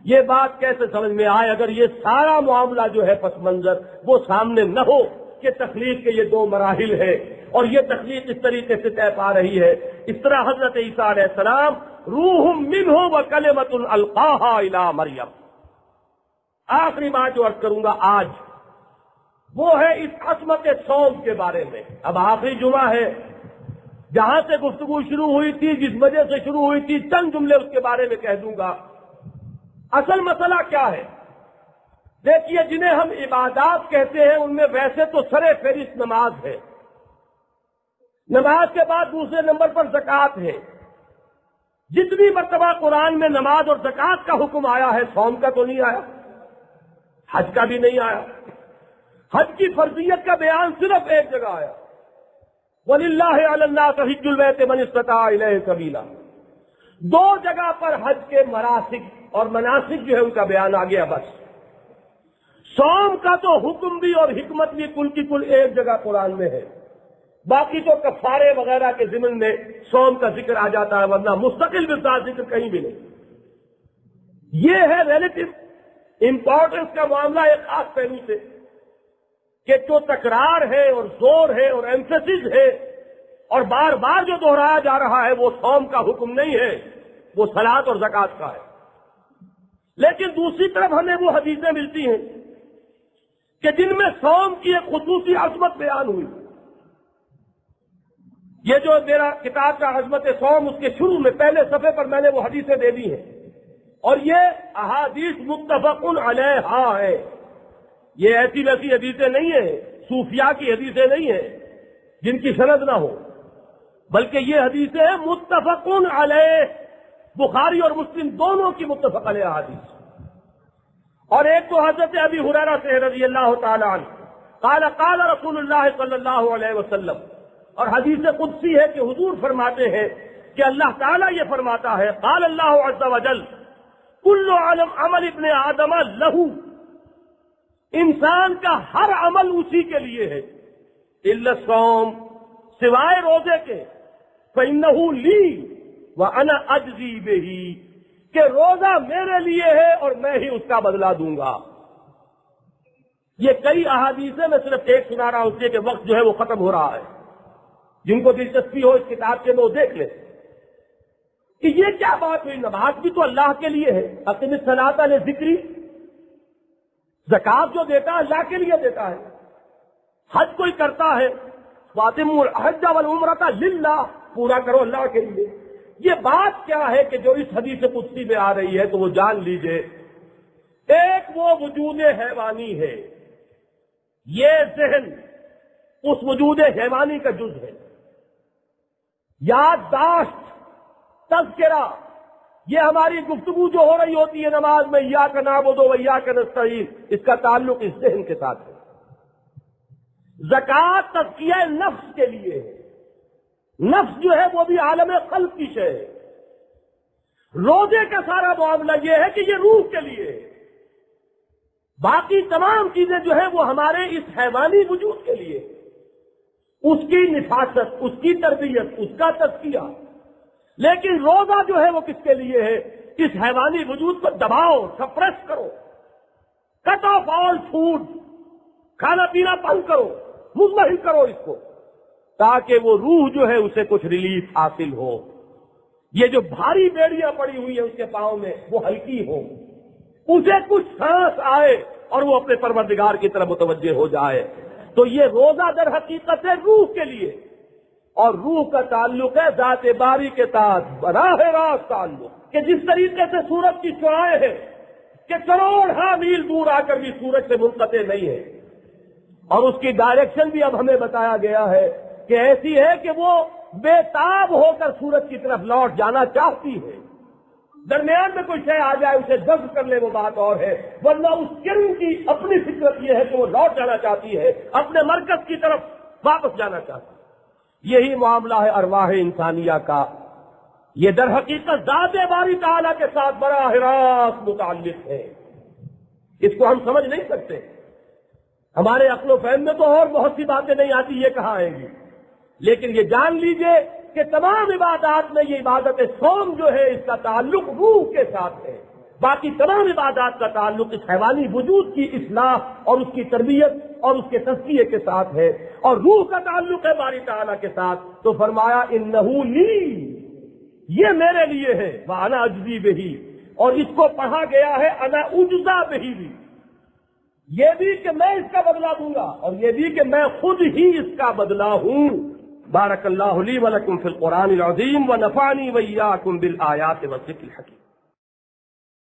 یہ بات کیسے سمجھ میں آئے اگر یہ سارا معاملہ جو ہے پس منظر وہ سامنے نہ ہو کہ تخلیق کے یہ دو مراحل ہے اور یہ تخلیق اس طریقے سے طے پا رہی ہے۔ اس طرح حضرت عیسیٰ علیہ السلام روح منہ وکلمۃ القاہا الی مریم۔ آخری بات جو عرض کروں گا آج وہ ہے اس عصمت صوم کے بارے میں۔ اب آخری جمعہ ہے، جہاں سے گفتگو شروع ہوئی تھی، جس وجہ سے شروع ہوئی تھی، چند جملے اس کے بارے میں کہہ دوں گا۔ اصل مسئلہ کیا ہے؟ دیکھیے، جنہیں ہم عبادات کہتے ہیں ان میں ویسے تو سر فہرست نماز ہے، نماز کے بعد دوسرے نمبر پر زکوٰۃ ہے۔ جتنی مرتبہ قرآن میں نماز اور زکوٰۃ کا حکم آیا ہے، صوم کا تو نہیں آیا، حج کا بھی نہیں آیا۔ حج کی فرضیت کا بیان صرف ایک جگہ آیا، وَلِلَّهِ عَلَى النَّاسِ حِجُّ الْبَيْتِ مَنِ اسْتَطَاعَ إِلَيْهِ سَبِيلًا۔ دو جگہ پر حج کے مراسک اور مناسک جو ہے ان کا بیان آ گیا بس۔ صوم کا تو حکم بھی اور حکمت بھی کل کی کل ایک جگہ قرآن میں ہے، باقی تو کفارے وغیرہ کے ضمن میں صوم کا ذکر آ جاتا ہے، ورنہ مستقل بذات ذکر کہیں بھی نہیں۔ یہ ہے ریلیٹو امپورٹنس کا معاملہ ایک خاص پہلو سے کہ جو تکرار ہے اور زور ہے اور ایمفیسس ہے اور بار بار جو دہرایا جا رہا ہے وہ صوم کا حکم نہیں ہے، وہ صلاۃ اور زکوٰۃ کا ہے۔ لیکن دوسری طرف ہمیں وہ حدیثیں ملتی ہیں کہ جن میں صوم کی ایک خصوصی عظمت بیان ہوئی۔ یہ جو میرا کتاب کا عظمت صوم، اس کے شروع میں پہلے صفحے پر میں نے وہ حدیثیں دے دی ہیں، اور یہ احادیث متفق علیہا ہے۔ یہ ایسی ویسی حدیثیں نہیں ہیں، صوفیاء کی حدیثیں نہیں ہیں جن کی سند نہ ہو، بلکہ یہ حدیثیں ہیں متفق علیہ، بخاری اور مسلم دونوں کی متفق علیہ حدیث۔ اور ایک تو حضرت ابی ہریرہ سے رضی اللہ تعالی عنہ قال قال رسول اللہ صلی اللہ علیہ وسلم، اور حدیث قدسی ہے کہ حضور فرماتے ہیں کہ اللہ تعالیٰ یہ فرماتا ہے، قال اللہ عز وجل کل عمل ابن آدم لہو، انسان کا ہر عمل اسی کے لیے ہے، الا الصوم، سوائے روزے کے، فإنہ لی وأنا أجزی بہ، کہ روزہ میرے لیے ہے اور میں ہی اس کا بدلہ دوں گا۔ یہ کئی احادیث ہیں، میں صرف ایک سنا رہا ہوں، اس لیے کہ وقت جو ہے وہ ختم ہو رہا ہے۔ جن کو دلچسپی ہو اس کتاب کے میں وہ دیکھ لیں کہ یہ کیا بات ہوئی۔ نماز بھی تو اللہ کے لیے ہے، اقم الصلاۃ لذکری، زکوٰۃ جو دیتا ہے اللہ کے لیے دیتا ہے، حج کوئی کرتا ہے وَأَتِمُّوا الْحَجَّ وَالْعُمْرَةَ لِلَّهِ، پورا کرو اللہ کے لیے۔ یہ بات کیا ہے کہ جو اس حدیث قدسی میں آ رہی ہے تو وہ جان لیجئے، ایک وہ وجود حیوانی ہے، یہ ذہن اس وجود حیوانی کا جز ہے، یادداشت، تذکرہ، یہ ہماری گفتگو جو ہو رہی ہوتی ہے نماز میں، ایاک نعبد و ایاک نستعین، اس کا تعلق اس ذہن کے ساتھ ہے۔ زکوٰۃ تزکیہ نفس کے لیے ہے، نفس جو ہے وہ بھی عالم قلب کی شے ہے۔ روزے کا سارا معاملہ یہ ہے کہ یہ روح کے لیے ہے، باقی تمام چیزیں جو ہے وہ ہمارے اس حیوانی وجود کے لیے، اس کی نفاست، اس کی تربیت، اس کا تزکیہ۔ لیکن روزہ جو ہے وہ کس کے لیے ہے؟ اس حیوانی وجود کو دباؤ، سپریس کرو، کٹ آف آل فوڈ، کھانا پینا بند کرو، مطمئن کرو اس کو، تاکہ وہ روح جو ہے اسے کچھ ریلیف حاصل ہو، یہ جو بھاری بیڑیاں پڑی ہوئی ہیں اس کے پاؤں میں وہ ہلکی ہو، اسے کچھ سانس آئے اور وہ اپنے پروردگار کی طرف متوجہ ہو جائے۔ تو یہ روزہ در حقیقت ہے روح کے لیے، اور روح کا تعلق ہے ذات باری کے ساتھ براہ راست تعلق، کہ جس طریقے سے سورج کی شعاعیں ہیں کہ کروڑ میل دور آ کر بھی سورج سے منقطع نہیں ہے، اور اس کی ڈائریکشن بھی اب ہمیں بتایا گیا ہے کہ ایسی ہے کہ وہ بے تاب ہو کر سورج کی طرف لوٹ جانا چاہتی ہے، درمیان میں کوئی شے آ جائے اسے جذب کر لے وہ بات اور ہے، ورنہ اس کرن کی اپنی فطرت یہ ہے کہ وہ لوٹ جانا چاہتی ہے، اپنے مرکز کی طرف واپس جانا چاہتی ہے۔ یہی معاملہ ہے ارواح انسانیہ کا، یہ در حقیقت ذات باری تعالیٰ کے ساتھ براہ راست متعلق ہے، اس کو ہم سمجھ نہیں سکتے، ہمارے عقل و فہم میں تو اور بہت سی باتیں نہیں آتی، یہ کہاں آئیں گی، لیکن یہ جان لیجئے کہ تمام عبادات میں یہ عبادت صوم جو ہے اس کا تعلق روح کے ساتھ ہے، باقی تمام عبادات کا تعلق اس حیوانی وجود کی اصلاح اور اس کی تربیت اور اس کے تزکیے کے ساتھ ہے، اور روح کا تعلق ہے باری تعالیٰ کے ساتھ۔ تو فرمایا انہو لی، یہ میرے لیے ہے، وانا اجزی بہی، اور اس کو پڑھا گیا ہے انا اجزا بہی بھی، یہ بھی کہ میں اس کا بدلہ دوں گا، اور یہ بھی کہ میں خود ہی اس کا بدلہ ہوں۔ بارک اللہ لی ولکم فی القرآن العظیم ونفعنی وإیاکم بالآیات والذکر الحکیم۔